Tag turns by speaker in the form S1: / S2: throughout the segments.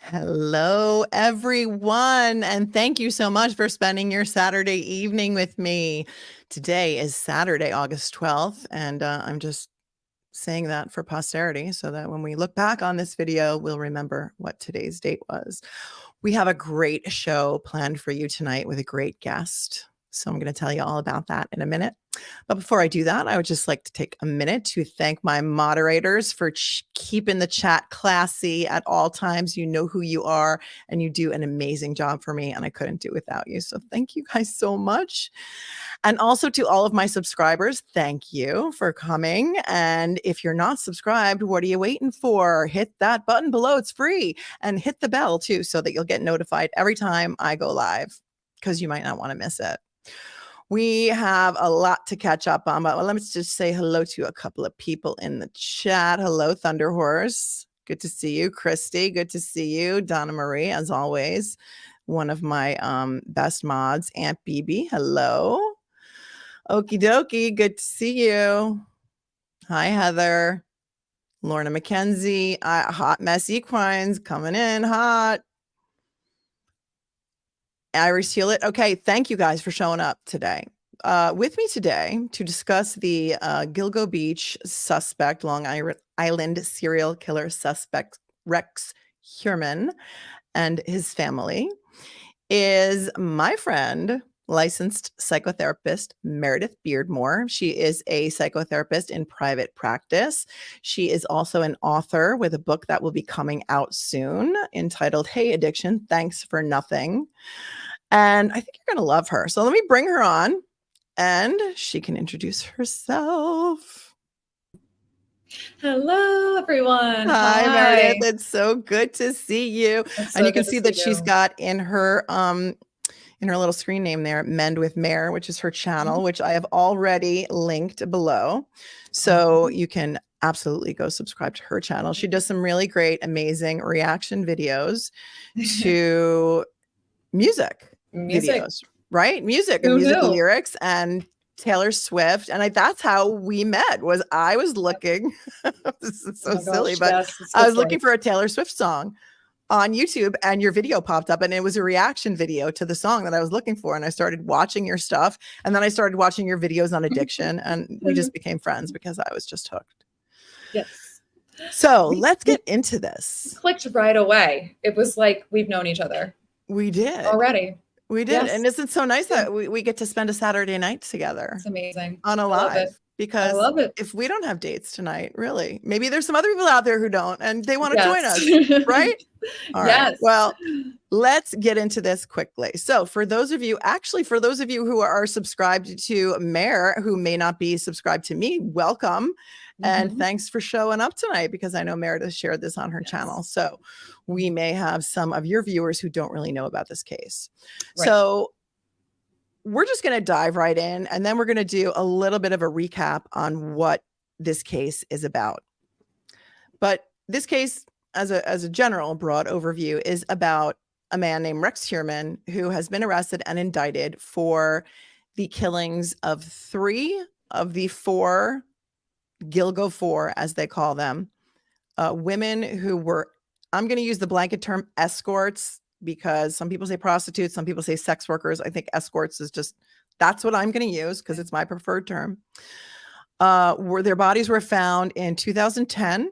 S1: Hello, everyone, and thank you so much for spending your Saturday evening with me. Today is Saturday, August 12th, and I'm just saying that for posterity so that when we look back on this video, we'll remember what today's date was. We have a great show planned for you tonight with a great guest. So I'm going to tell you all about that in a minute. But before I do that, I would just like to take a minute to thank my moderators for keeping the chat classy at all times. You know who you are, and you do an amazing job for me, and I couldn't do it without you. So thank you guys so much. And also to all of my subscribers, thank you for coming. And if you're not subscribed, what are you waiting for? Hit that button below. It's free. And hit the bell too, so that you'll get notified every time I go live, because you might not want to miss it. We have a lot to catch up on, but let me just say hello to a couple of people in the chat. Hello, Thunder Horse. Good to see you. Christy, good to see you. Donna Marie, as always, one of my best mods. Aunt BB, hello. Okie dokie, good to see you. Hi, Heather. Lorna McKenzie, Hot Mess Equines coming in hot. Iris Hewlett. Okay, thank you guys for showing up today. With me today to discuss the Gilgo Beach suspect, Long Island serial killer suspect Rex Heuermann and his family is my friend, licensed psychotherapist Meredith Beardmore. She is a psychotherapist in private practice. She is also an author with a book that will be coming out soon entitled Hey Addiction, Thanks for Nothing. And I think you're going to love her. So let me bring her on and she can introduce herself.
S2: Hello, everyone.
S1: Hi, Meredith. It's so good to see you. And you can see that she's got in her little screen name there, Mend with Mare, which is her channel, which I have already linked below. So you can absolutely go subscribe to her channel. She does some really great, amazing reaction videos to music videos, right? Music and music lyrics and Taylor Swift. And that's how we met. Was I was looking, this is so silly, but yes, I was looking for a Taylor Swift song on YouTube and your video popped up and it was a reaction video to the song that I was looking for. And I started watching your stuff and then I started watching your videos on addiction and we just became friends because I was just hooked.
S2: Yes.
S1: So let's get into this.
S2: Clicked right away. It was like we've known each other.
S1: We did.
S2: Already.
S1: We did. Yes. And isn't it so nice that we get to spend a Saturday night together?
S2: It's amazing.
S1: On a live. Because I love it. If we don't have dates tonight, really, maybe there's some other people out there who don't and they want to join us, right? All right. Well, let's get into this quickly. So for those of you who are subscribed to Mare, who may not be subscribed to me, welcome. And thanks for showing up tonight because I know Meredith shared this on her channel. So we may have some of your viewers who don't really know about this case. Right. So we're just going to dive right in and then we're going to do a little bit of a recap on what this case is about. But this case, as a general broad overview, is about a man named Rex Heuermann who has been arrested and indicted for the killings of 3 of the 4 Gilgo 4, as they call them, women who were, I'm going to use the blanket term escorts because some people say prostitutes, some people say sex workers. I think escorts is just, that's what I'm going to use because it's my preferred term. Where their bodies were found in 2010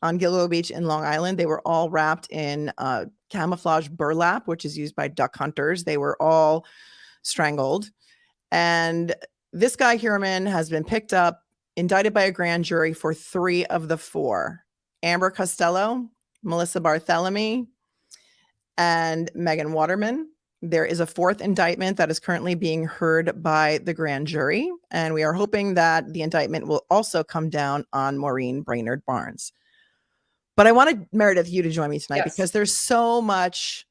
S1: on Gilgo Beach in Long Island. They were all wrapped in camouflage burlap, which is used by duck hunters. They were all strangled. And this guy Heuermann has been picked up, indicted by a grand jury for 3 of the 4. Amber Costello, Melissa Barthelemy, and Megan Waterman. There is a 4th indictment that is currently being heard by the grand jury. And we are hoping that the indictment will also come down on Maureen Brainerd Barnes. But I wanted, Meredith, you to join me tonight because there's so much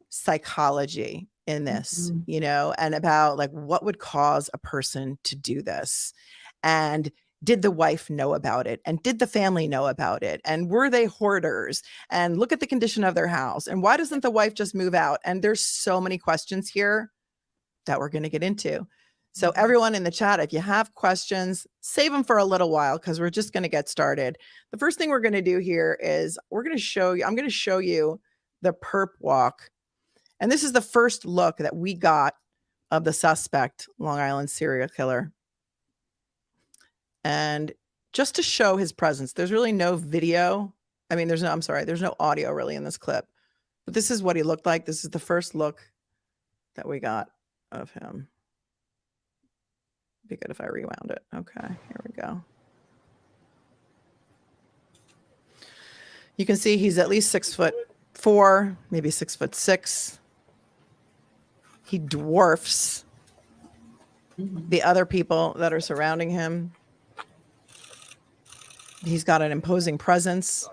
S1: psychology in this, you know, and about like what would cause a person to do this. And did the wife know about it? And did the family know about it? And were they hoarders? And look at the condition of their house. And why doesn't the wife just move out? And there's so many questions here that we're going to get into. So everyone in the chat, if you have questions, save them for a little while because we're just going to get started. The first thing we're going to do here is I'm going to show you the perp walk. And this is the first look that we got of the suspect, Long Island serial killer. And just to show his presence, there's really no video. I mean, there's no audio really in this clip. But this is what he looked like. This is the first look that we got of him. Be good if I rewound it. Okay, here we go. You can see he's at least 6'4", maybe 6'6". He dwarfs the other people that are surrounding him. He's got an imposing presence.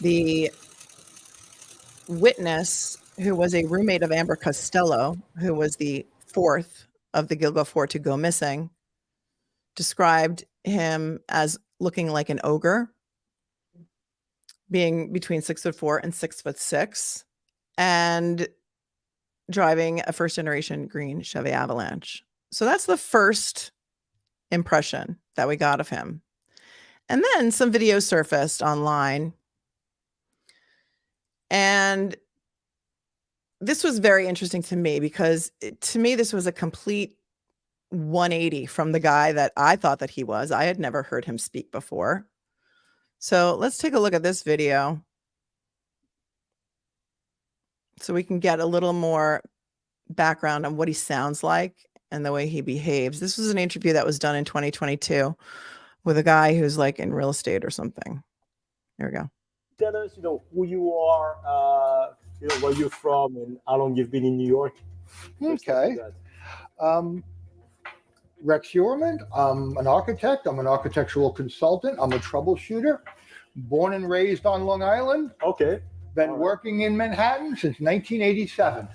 S1: The witness, who was a roommate of Amber Costello, who was the fourth of the Gilgo Four to go missing, described him as looking like an ogre, being between 6'4" and 6'6", and driving a first-generation green Chevy Avalanche. So that's the first impression that we got of him. And then some videos surfaced online. And this was very interesting to me because to me, this was a complete 180 from the guy that I thought that he was. I had never heard him speak before. So let's take a look at this video so we can get a little more background on what he sounds like and the way he behaves. This was an interview that was done in 2022 with a guy who's like in real estate or something. Here we go.
S3: Tell us, who you are, where you're from, and how long you've been in New York.
S4: Okay. Rex Heuerman. I'm an architect. I'm an architectural consultant. I'm a troubleshooter. Born and raised on Long Island.
S3: Okay.
S4: Been working in Manhattan since 1987.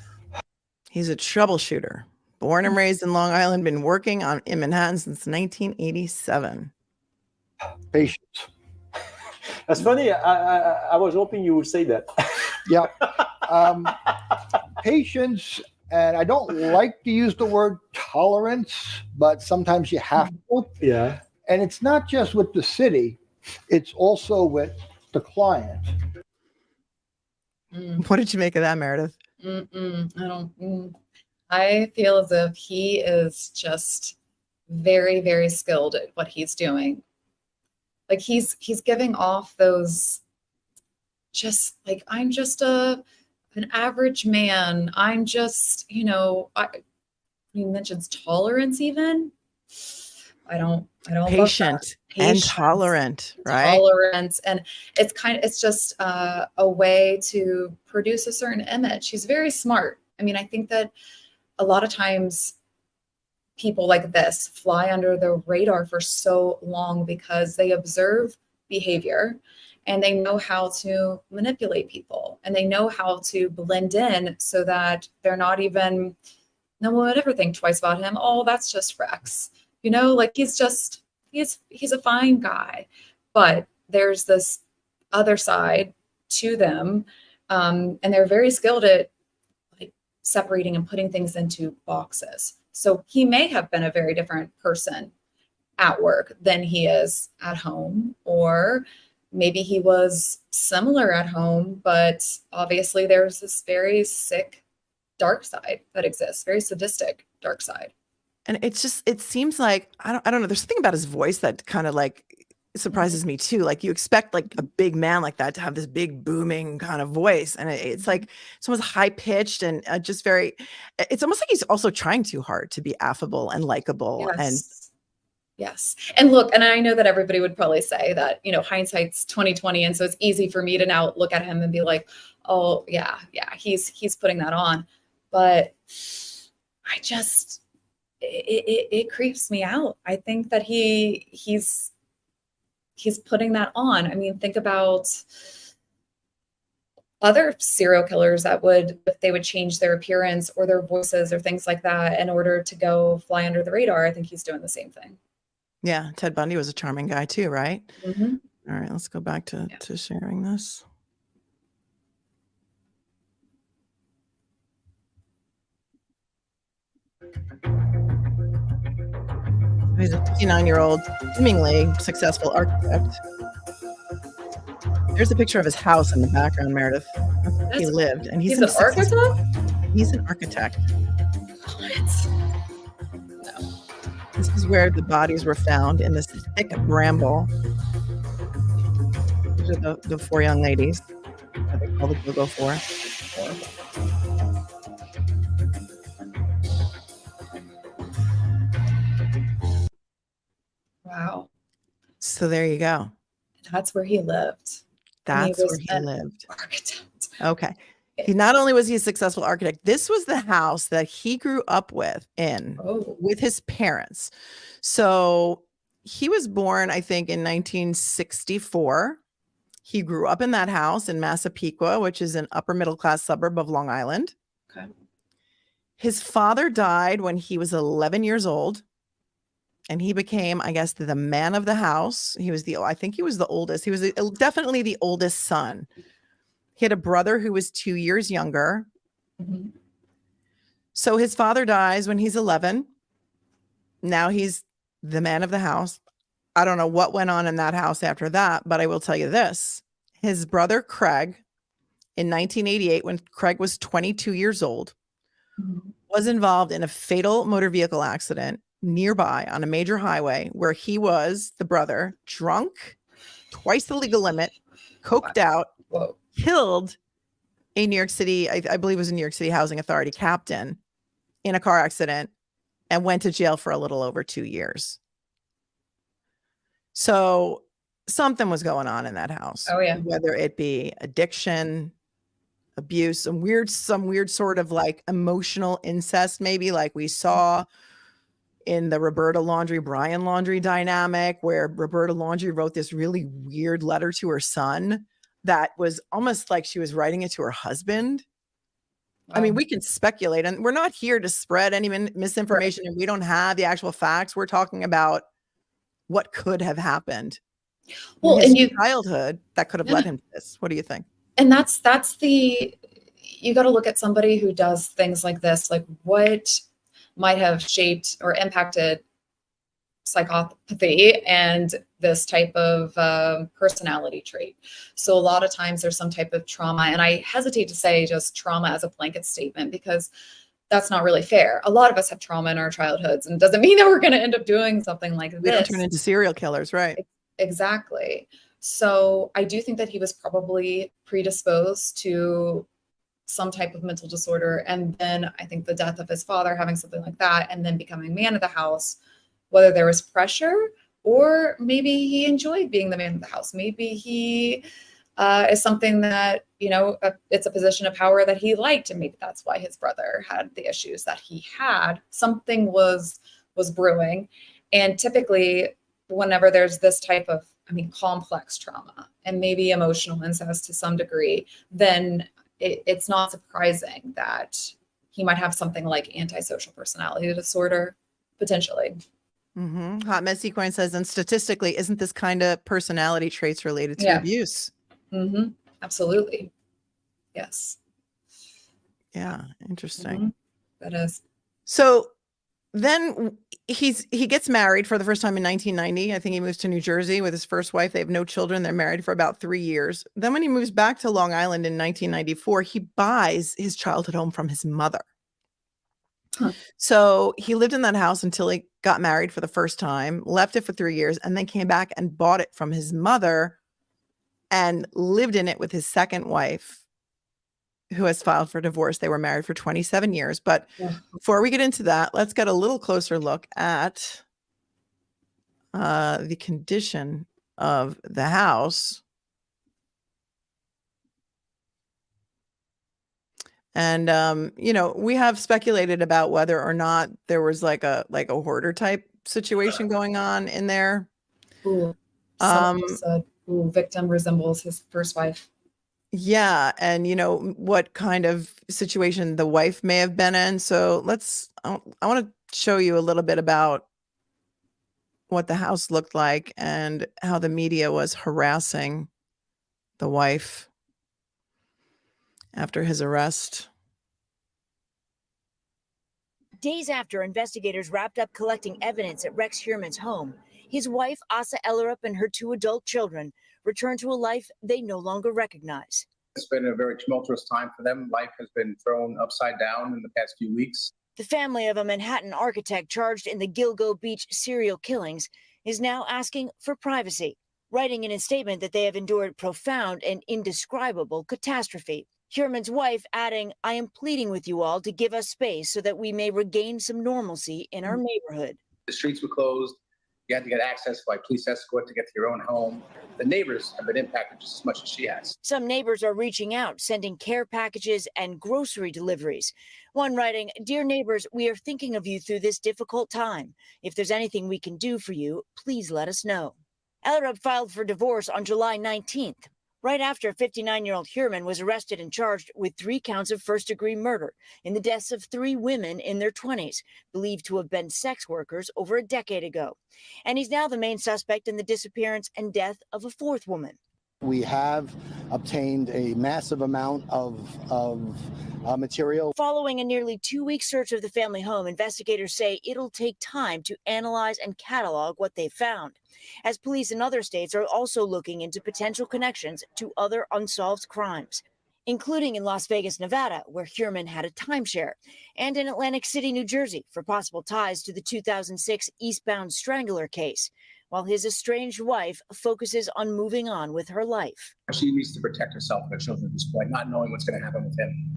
S1: He's a troubleshooter. Born and raised in Long Island. Been working in Manhattan since 1987.
S4: Patience.
S3: That's funny. I was hoping you would say that.
S4: Yeah. Patience, and I don't like to use the word tolerance, but sometimes you have to.
S3: Yeah.
S4: And it's not just with the city, it's also with the client.
S1: What did you make of that, Meredith?
S2: I feel as if he is just very, very skilled at what he's doing. Like he's giving off those just like, I'm just an average man. I'm just, he mentions tolerance even. I don't
S1: Patient and tolerant, right?
S2: Tolerance. And it's just a way to produce a certain image. He's very smart. I mean, I think that a lot of times people like this fly under the radar for so long because they observe behavior and they know how to manipulate people and they know how to blend in so that they're not even, no one would ever think twice about him. Oh, that's just Rex. Like he's a fine guy, but there's this other side to them. And they're very skilled at like separating and putting things into boxes. So he may have been a very different person at work than he is at home, or maybe he was similar at home, but obviously there's this very sick dark side that exists, very sadistic dark side.
S1: And it seems like, I don't know, there's something about his voice that kind of like surprises me too. Like you expect like a big man like that to have this big booming kind of voice. And it's like, it's almost high pitched and just very, it's almost like he's also trying too hard to be affable and likable.
S2: Yes. And look, and I know that everybody would probably say that, hindsight's 2020. And so it's easy for me to now look at him and be like, oh yeah, he's putting that on. But I just, it creeps me out. I think that he's putting that on. I mean, think about other serial killers that if they would change their appearance or their voices or things like that in order to go fly under the radar. I think he's doing the same thing.
S1: Yeah. Ted Bundy was a charming guy too, right?
S2: Mm-hmm.
S1: All right, let's go back to sharing this. He's a 59-year-old, seemingly successful architect. There's a picture of his house in the background, Meredith. That's where he lived. And he's
S2: an architect?
S1: He's an architect.
S2: What?
S1: No. This is where the bodies were found, in this thick bramble. These are the 4 young ladies that they call the Gilgo 4.
S2: Wow.
S1: So there you go.
S2: That's where he lived.
S1: That's where he lived.
S2: Architect.
S1: Okay. He not only was he a successful architect, this was the house that he grew up with with his parents. So he was born, I think, in 1964. He grew up in that house in Massapequa, which is an upper middle class suburb of Long Island.
S2: Okay.
S1: His father died when he was 11 years old. And he became, I guess, the man of the house. I think he was the oldest. He was definitely the oldest son. He had a brother who was 2 years younger.
S2: Mm-hmm.
S1: So his father dies when he's 11. Now he's the man of the house. I don't know what went on in that house after that, but I will tell you this. His brother, Craig, in 1988, when Craig was 22 years old, was involved in a fatal motor vehicle accident nearby on a major highway where he was, the brother, drunk, twice the legal limit, coked out, killed a New York City, I believe it was a New York City Housing Authority captain in a car accident, and went to jail for a little over 2 years. So something was going on in that house.
S2: Oh, yeah.
S1: Whether it be addiction, abuse, some weird sort of like emotional incest, maybe like we saw in the Roberta Laundrie, Brian Laundrie dynamic, where Roberta Laundrie wrote this really weird letter to her son that was almost like she was writing it to her husband. Wow. I mean, we can speculate, and we're not here to spread any misinformation, and we don't have the actual facts. We're talking about what could have happened in his childhood that could have led him to this. What do you think?
S2: And you got to look at somebody who does things like this, like what might have shaped or impacted psychopathy and this type of personality trait. So a lot of times there's some type of trauma, and I hesitate to say just trauma as a blanket statement because that's not really fair. A lot of us have trauma in our childhoods, and it doesn't mean that we're going to end up doing something like this.
S1: We don't turn into serial killers, right?
S2: Exactly. So I do think that he was probably predisposed to some type of mental disorder. And then I think the death of his father, having something like that, and then becoming man of the house, whether there was pressure or maybe he enjoyed being the man of the house. Maybe he is something that, it's a position of power that he liked. And maybe that's why his brother had the issues that he had. Something was brewing. And typically whenever there's this type of, complex trauma and maybe emotional incest to some degree, then it's not surprising that he might have something like antisocial personality disorder, potentially.
S1: Mm-hmm. Hot Messy Coin says, and statistically, isn't this kind of personality traits related to abuse?
S2: Mm-hmm. Absolutely. Yes.
S1: Yeah. Interesting.
S2: Mm-hmm. That is.
S1: So then he gets married for the first time in 1990. I think he moves to New Jersey with his first wife. They have no children. They're married for about 3 years. Then when he moves back to Long Island in 1994, he buys his childhood home from his mother. Huh. So he lived in that house until he got married for the first time, left it for 3 years, and then came back and bought it from his mother and lived in it with his second wife, who has filed for divorce. They were married for 27 years. But before we get into that, let's get a little closer look at the condition of the house. And, we have speculated about whether or not there was like a hoarder type situation going on in there.
S2: Ooh, said, victim resembles his first wife.
S1: Yeah. And what kind of situation the wife may have been in. So I want to show you a little bit about what the house looked like and how the media was harassing the wife after his arrest.
S5: Days after investigators wrapped up collecting evidence at Rex Heuermann's home, his wife, Asa Ellerup, and her 2 adult children return to a life they no longer recognize.
S6: It's been a very tumultuous time for them. Life has been thrown upside down in the past few weeks.
S5: The family of a Manhattan architect charged in the Gilgo Beach serial killings is now asking for privacy, writing in a statement that they have endured profound and indescribable catastrophe. Heuermann's wife adding, "I am pleading with you all to give us space so that we may regain some normalcy in our neighborhood."
S6: The streets were closed. You had to get access by police escort to get to your own home. The neighbors have been impacted just as much as she has.
S5: Some neighbors are reaching out, sending care packages and grocery deliveries. One writing, "Dear neighbors, we are thinking of you through this difficult time. If there's anything we can do for you, please let us know." Ellerup filed for divorce on July 19th, right after 59-year-old Heuermann was arrested and charged with 3 counts of first-degree murder in the deaths of 3 women in their 20s, believed to have been sex workers over a decade ago. And he's now the main suspect in the disappearance and death of a 4th woman.
S7: We have obtained a massive amount of material.
S5: Following a nearly 2-week search of the family home, investigators say it'll take time to analyze and catalog what they found, as police in other states are also looking into potential connections to other unsolved crimes, including in Las Vegas, Nevada, where Heuermann had a timeshare, and in Atlantic City, New Jersey, for possible ties to the 2006 Eastbound Strangler case, while his estranged wife focuses on moving on with her life.
S6: She needs to protect herself and her children at this point, not knowing what's going to happen with him.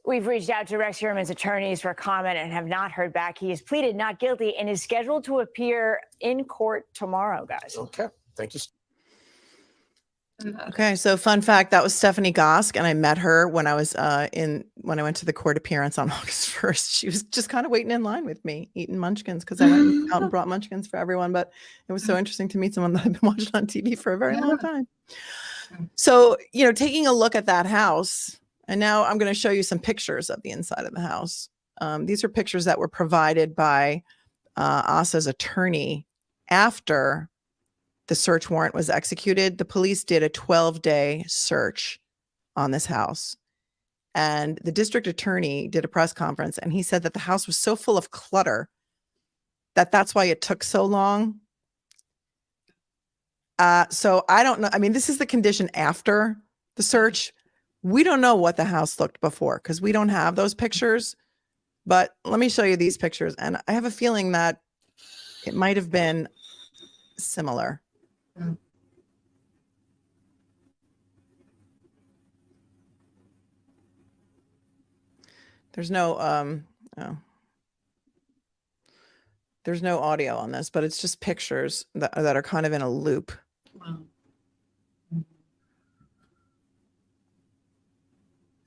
S8: We've reached out to Rex Heuermann's attorneys for comment and have not heard back. He has pleaded not guilty and is scheduled to appear in court tomorrow, guys.
S9: Okay, thank you.
S1: Okay, so fun fact, that was Stephanie Gosk, and I met her when I was when I went to the court appearance on August 1st. She was just kind of waiting in line with me, eating munchkins, because I went out and brought munchkins for everyone. But it was so interesting to meet someone that I've been watching on TV for a very long time. So, taking a look at that house, and now I'm going to show you some pictures of the inside of the house. These are pictures that were provided by Asa's attorney after the search warrant was executed. The police did a 12-day search on this house. And the district attorney did a press conference, and he said that the house was so full of clutter that's why it took so long. So I don't know. I mean, this is the condition after the search. We don't know what the house looked before because we don't have those pictures. But let me show you these pictures. And I have a feeling that it might have been similar. There's no there's no audio on this, but it's just pictures that are kind of in a loop.
S2: Wow.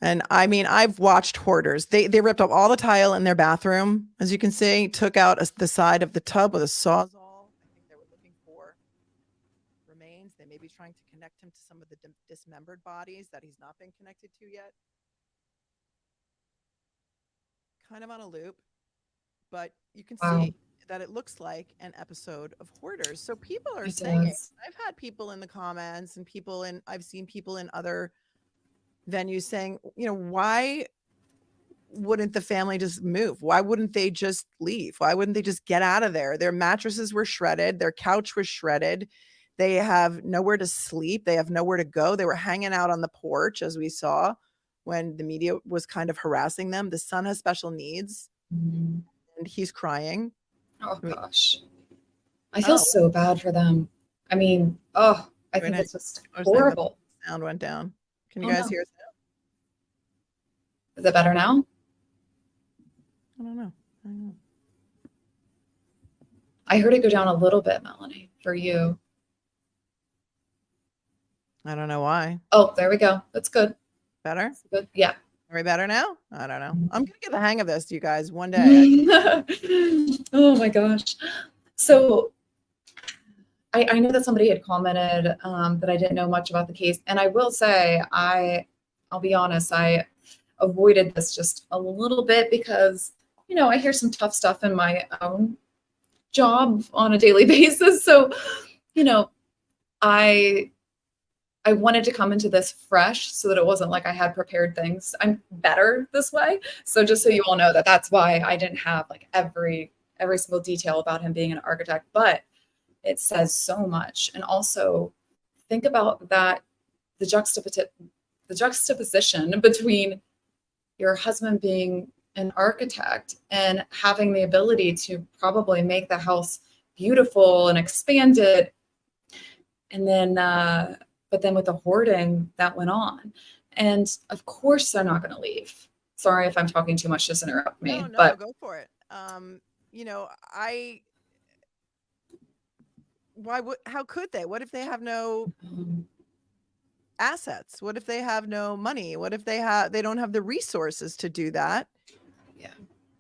S1: And I mean, I've watched hoarders. They ripped up all the tile in their bathroom, as you can see, took out the side of the tub with a sawzall. I think they were looking for remains. They may be trying to connect him to some of the dismembered bodies that he's not been connected to yet. Kind of on a loop, but you can see that it looks like an episode of Hoarders. So people are saying it. I've had people in the comments and I've seen people in other venues saying, why wouldn't the family just move? Why wouldn't they just leave? Why wouldn't they just get out of there? Their mattresses were shredded. Their couch was shredded. They have nowhere to sleep. They have nowhere to go. They were hanging out on the porch, as we saw when the media was kind of harassing them. The son has special needs and he's crying.
S2: Oh gosh. I feel so bad for them. I mean, I think it's just horrible.
S1: Sound went down. Can you guys hear us now?
S2: Is it better now?
S1: I don't know.
S2: I heard it go down a little bit, Melanie, for you.
S1: I don't know why.
S2: Oh, there we go. That's good.
S1: Better?
S2: That's good. Yeah.
S1: Are we better now? I don't know. I'm going to get the hang of this, you guys, one day.
S2: Oh my gosh. So I know that somebody had commented that I didn't know much about the case. And I will say, I'll be honest, I avoided this just a little bit because, I hear some tough stuff in my own job on a daily basis. So, I wanted to come into this fresh so that it wasn't like I had prepared things. I'm better this way. So just so you all know that's why I didn't have like every single detail about him being an architect, but it says so much. And also think about that, the juxtaposition between your husband being an architect and having the ability to probably make the house beautiful and expand it. And then, but then with the hoarding that went on. And of course they're not going to leave. Sorry if I'm talking too much, just interrupt me.
S1: No,
S2: but
S1: go for it. How could they? What if they have no assets? What if they have no money? What if they don't have the resources to do that?
S2: Yeah.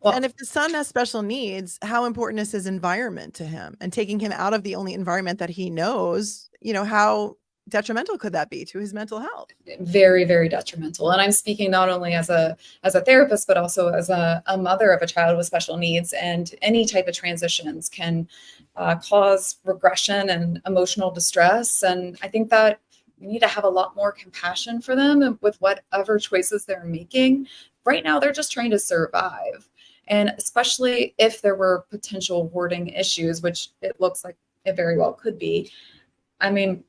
S2: Well,
S1: and if the son has special needs, how important is his environment to him? And taking him out of the only environment that he knows, how detrimental could that be to his mental health?
S2: Very, very detrimental. And I'm speaking not only as a therapist, but also as a mother of a child with special needs. And any type of transitions can cause regression and emotional distress. And I think that we need to have a lot more compassion for them with whatever choices they're making. Right now, they're just trying to survive. And especially if there were potential hoarding issues, which it looks like it very well could be. I mean,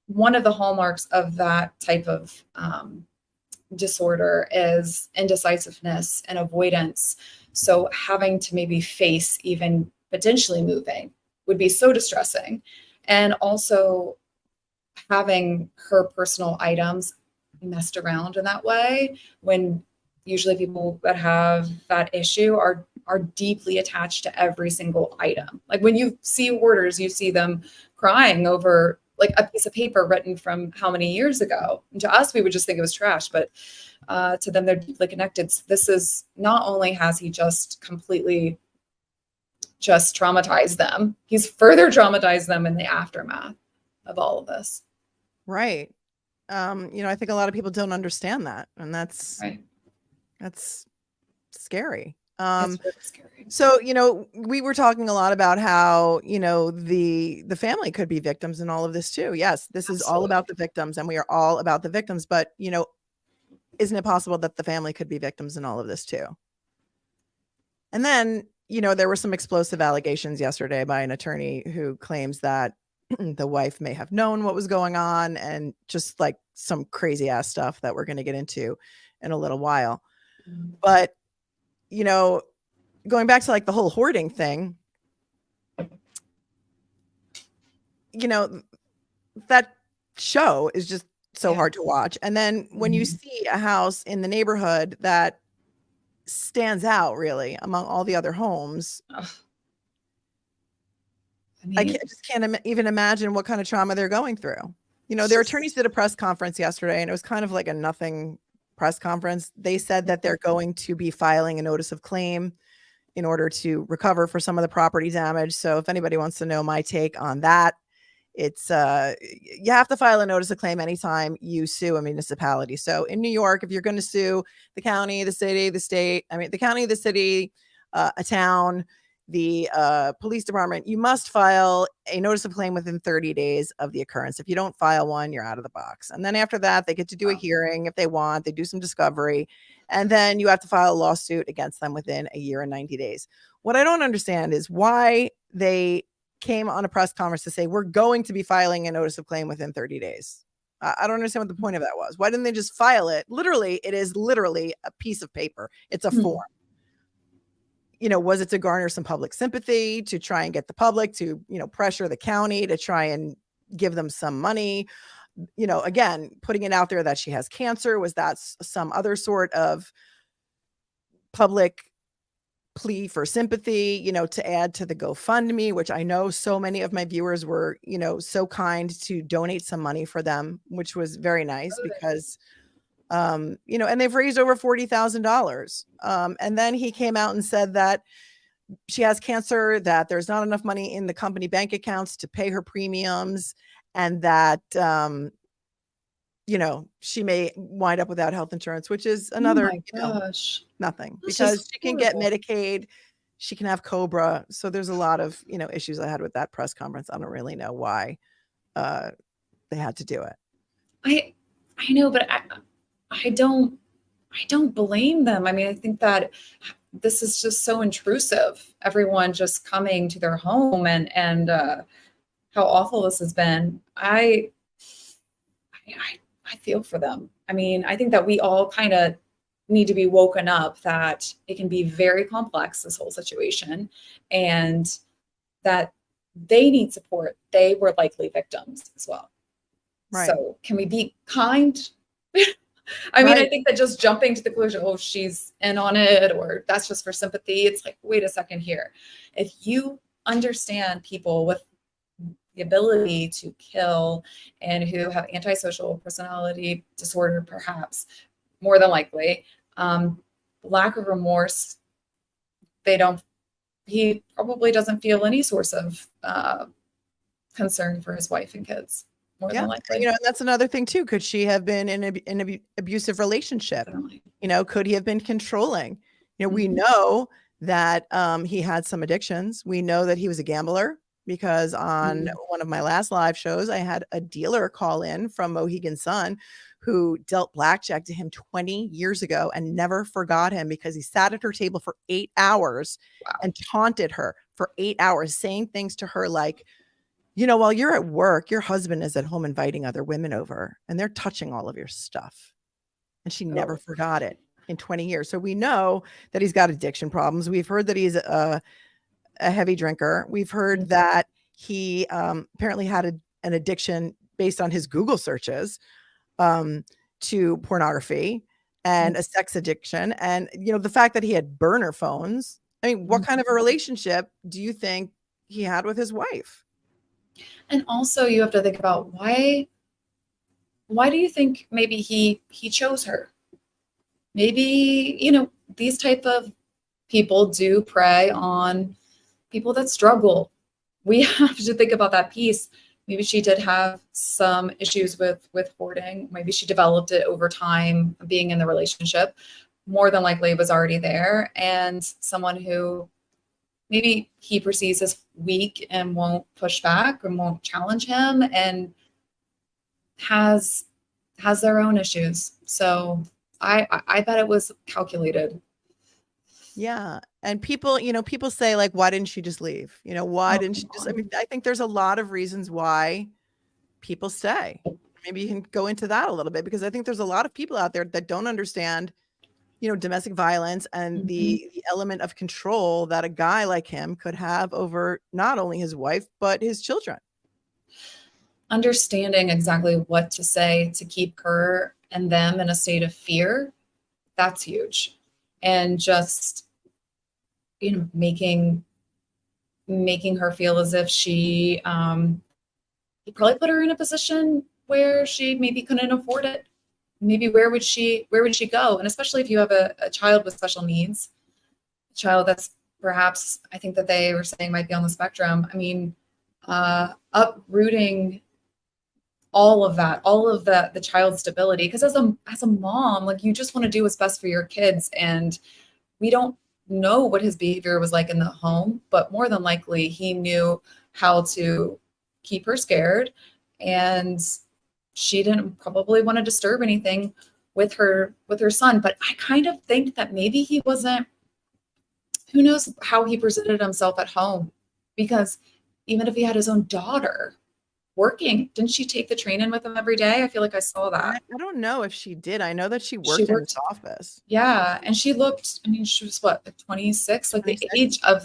S2: one of the hallmarks of that type of disorder is indecisiveness and avoidance. So having to maybe face even potentially moving would be so distressing. And also having her personal items messed around in that way, when usually people that have that issue are deeply attached to every single item. Like when you see hoarders, you see them crying over like a piece of paper written from how many years ago. And to us, we would just think it was trash, but to them, they're deeply connected. So this is not only has he just completely just traumatized them, he's further traumatized them in the aftermath of all of this.
S1: Right. I think a lot of people don't understand that. And that's scary.
S2: It's really scary.
S1: So, we were talking a lot about how, the family could be victims in all of this too. Yes, this is all about the victims and we are all about the victims, but, isn't it possible that the family could be victims in all of this too? And then, there were some explosive allegations yesterday by an attorney who claims that the wife may have known what was going on and just like some crazy ass stuff that we're going to get into in a little while. But, going back to like the whole hoarding thing, that show is just so hard to watch. And then when you see a house in the neighborhood that stands out really among all the other homes, I just can't even imagine what kind of trauma they're going through. Their attorneys did a press conference yesterday and it was kind of like a nothing press conference. They said that they're going to be filing a notice of claim in order to recover for some of the property damage. So if anybody wants to know my take on that, it's you have to file a notice of claim anytime you sue a municipality. So in New York, if you're going to sue the county, the city, the state, the county, the city, a town, the police department, you must file a notice of claim within 30 days of the occurrence. If you don't file one, you're out of the box. And then after that, they get to do a hearing if they want. They do some discovery. And then you have to file a lawsuit against them within a year and 90 days. What I don't understand is why they came on a press conference to say, we're going to be filing a notice of claim within 30 days. I don't understand what the point of that was. Why didn't they just file it? Literally, it is literally a piece of paper. It's a form. Was it to garner some public sympathy, to try and get the public to, pressure the county to try and give them some money? Again, putting it out there that she has cancer. Was that some other sort of public plea for sympathy, to add to the GoFundMe, which I know so many of my viewers were, so kind to donate some money for them, which was very nice because and they've raised over $40,000. And then he came out and said that she has cancer, that there's not enough money in the company bank accounts to pay her premiums, and that, she may wind up without health insurance, which is another, nothing, because she can get Medicaid, she can have COBRA. So there's a lot of, issues I had with that press conference. I don't really know why they had to do it.
S2: I know, but I don't blame them. I think that this is just so intrusive. Everyone just coming to their home and how awful this has been. I feel for them. I mean, I think that we all kind of need to be woken up that it can be very complex, this whole situation, and that they need support. They were likely victims as well.
S1: Right.
S2: So can we be kind? I mean, I think that just jumping to the conclusion, oh, she's in on it, or that's just for sympathy. It's like, wait a second here. If you understand people with the ability to kill and who have antisocial personality disorder, perhaps more than likely, lack of remorse, he probably doesn't feel any source of concern for his wife and kids. More than likely.
S1: You know, and that's another thing too. Could she have been in an abusive relationship?
S2: Definitely.
S1: You know, could he have been controlling? You know, we know that he had some addictions. We know that he was a gambler, because on one of my last live shows, I had a dealer call in from Mohegan Sun who dealt blackjack to him 20 years ago and never forgot him, because he sat at her table for 8 hours and taunted her for 8 hours, saying things to her like, you know, while you're at work, your husband is at home inviting other women over and they're touching all of your stuff. And she never forgot it in 20 years. So we know that he's got addiction problems. We've heard that he's a heavy drinker. We've heard that he apparently had an addiction based on his Google searches to pornography and a sex addiction. And, you know, the fact that he had burner phones. I mean, what kind of a relationship do you think he had with his wife?
S2: And also you have to think about why do you think maybe he chose her? Maybe, you know, these type of people do prey on people that struggle. We have to think about that piece. Maybe she did have some issues with hoarding. Maybe she developed it over time being in the relationship. More than likely it was already there. And someone who maybe he perceives as weak and won't push back and won't challenge him, and has their own issues. So I bet it was calculated.
S1: Yeah. And people, you know, people say like, why didn't she just leave? You know, why didn't she just, I mean, I think there's a lot of reasons why people stay. Maybe you can go into that a little bit, because I think there's a lot of people out there that don't understand, you know, domestic violence and the element of control that a guy like him could have over not only his wife, but his children.
S2: Understanding exactly what to say to keep her and them in a state of fear, that's huge. And just, you know, making her feel as if she, he probably put her in a position where she maybe couldn't afford it. Maybe where would she go? And especially if you have a child with special needs, a child that's perhaps, I think that they were saying might be on the spectrum. I mean, uprooting all of that, all of the child's stability. Because as a mom, like, you just want to do what's best for your kids. And we don't know what his behavior was like in the home, but more than likely he knew how to keep her scared, and she didn't probably want to disturb anything with her son. But I kind of think that maybe he wasn't, who knows how he presented himself at home, because even if he had his own daughter working, didn't she take the train in with him every day? I feel like I saw that.
S1: I don't know if she did. I know that she worked in his office.
S2: Yeah. And she looked, I mean, she was what, 26, like 26? The age of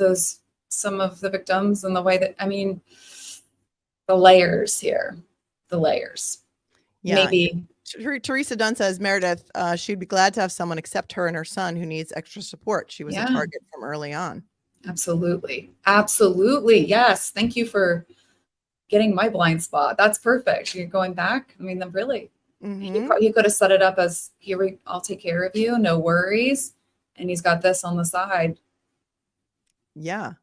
S2: some of the victims, and the way that, I mean, the layers here, the layers.
S1: Yeah.
S2: Maybe.
S1: Teresa Dunn says, Meredith, she'd be glad to have someone accept her and her son who needs extra support. She was a target from early on.
S2: Absolutely. Absolutely. Yes. Thank you for getting my blind spot. That's perfect. You're going back. I mean, then really, he could have set it up as, here, I'll take care of you. No worries. And he's got this on the side.
S1: Yeah.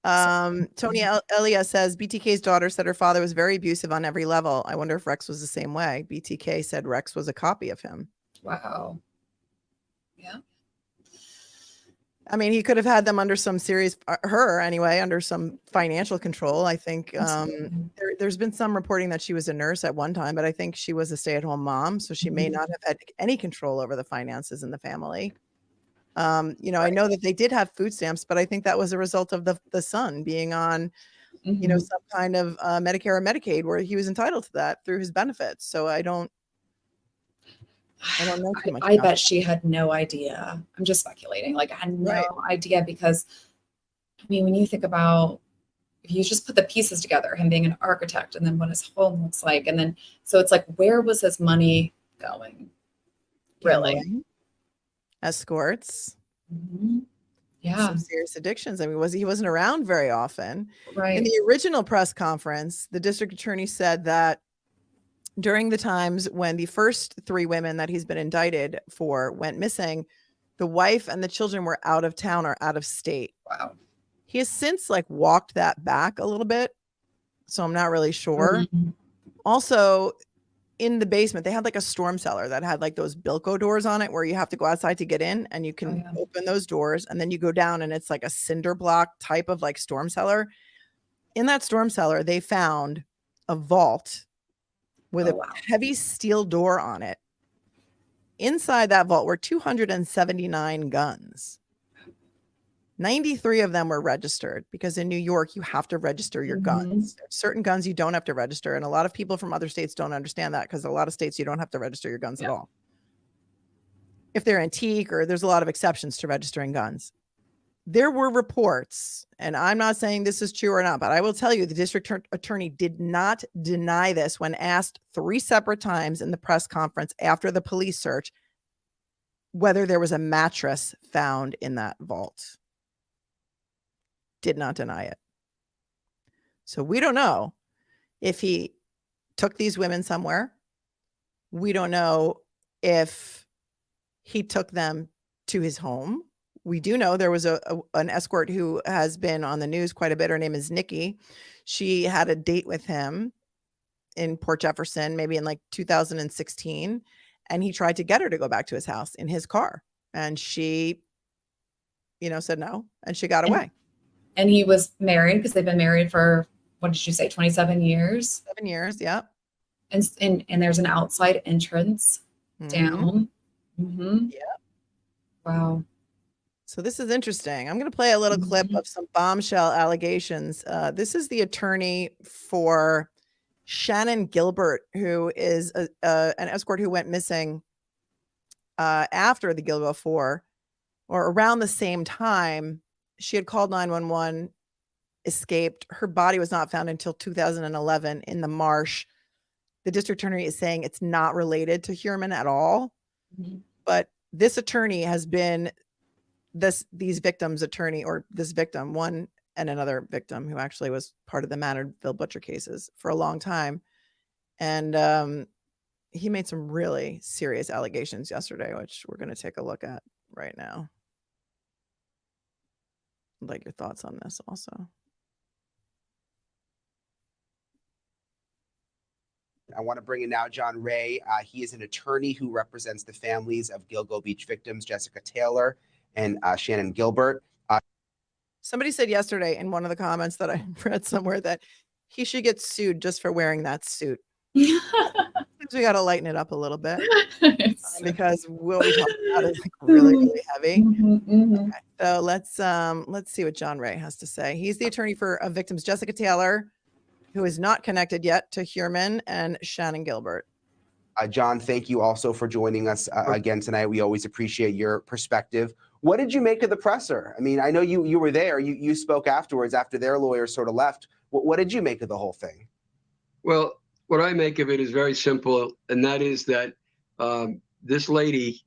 S1: Tony Elia says, BTK's daughter said her father was very abusive on every level. I wonder if Rex was the same way. BTK said Rex was a copy of him.
S2: Wow. Yeah.
S1: I mean, he could have had them under some serious, her anyway, under some financial control. I think there's been some reporting that she was a nurse at one time, but I think she was a stay-at-home mom, so she may not have had any control over the finances in the family. You know, I know that they did have food stamps, but I think that was a result of the son being on you know, some kind of Medicare or Medicaid where he was entitled to that through his benefits. So I don't know too much.
S2: I bet she had no idea. I'm just speculating. Like, I had no idea, because I mean, when you think about, if you just put the pieces together, him being an architect, and then what his home looks like, and then, so it's like, where was his money going? Really?
S1: Escorts.
S2: Yeah.
S1: Some serious addictions. I mean, he wasn't around very often.
S2: Right.
S1: In the original press conference, the district attorney said that during the times when the first 3 women that he's been indicted for went missing, the wife and the children were out of town or out of state.
S2: Wow.
S1: He has since like walked that back a little bit, so I'm not really sure. Also, in the basement, they had like a storm cellar that had like those Bilko doors on it where you have to go outside to get in, and you can open those doors, and then you go down and it's like a cinder block type of like storm cellar. In that storm cellar, they found a vault with a heavy steel door on it. Inside that vault were 279 guns. 93 of them were registered, because in New York, you have to register your guns. Certain guns you don't have to register. And a lot of people from other states don't understand that, because a lot of states you don't have to register your guns at all. If they're antique, or there's a lot of exceptions to registering guns. There were reports, and I'm not saying this is true or not, but I will tell you the district attorney did not deny this when asked 3 separate times in the press conference after the police search whether there was a mattress found in that vault. Did not deny it. So we don't know if he took these women somewhere. We don't know if he took them to his home. We do know there was an escort who has been on the news quite a bit. Her name is Nikki. She had a date with him in Port Jefferson, maybe in like 2016. And he tried to get her to go back to his house in his car. And she, you know, said no. And she got away.
S2: And he was married, because they've been married for, what did you say, 27 years?
S1: 7 years, yeah.
S2: And there's an outside entrance down.
S1: Yeah.
S2: Wow.
S1: So this is interesting. I'm going to play a little clip of some bombshell allegations. This is the attorney for Shannon Gilbert, who is an escort who went missing after the Gilgo 4, or around the same time. She had called 911, escaped. Her body was not found until 2011 in the marsh. The district attorney is saying it's not related to Heuermann at all. But this attorney has been these victims' attorney, or this victim, one and another victim who actually was part of the Manorville butcher cases for a long time. And he made some really serious allegations yesterday, which we're going to take a look at right now. I'd like your thoughts on this also.
S9: I want to bring in now John Ray. He is an attorney who represents the families of Gilgo Beach victims, Jessica Taylor and Shannon Gilbert.
S1: Somebody said yesterday in one of the comments that I read somewhere that he should get sued just for wearing that suit. We got to lighten it up a little bit because what we talk about is like really, really heavy. Okay, so let's see what John Ray has to say. He's the attorney for victims Jessica Taylor, who is not connected yet to Heuermann, and Shannon Gilbert.
S9: John, thank you also for joining us again tonight. We always appreciate your perspective. What did you make of the presser? I mean, I know you were there. You spoke afterwards after their lawyers sort of left. What did you make of the whole thing?
S10: Well, what I make of it is very simple, and that is that this lady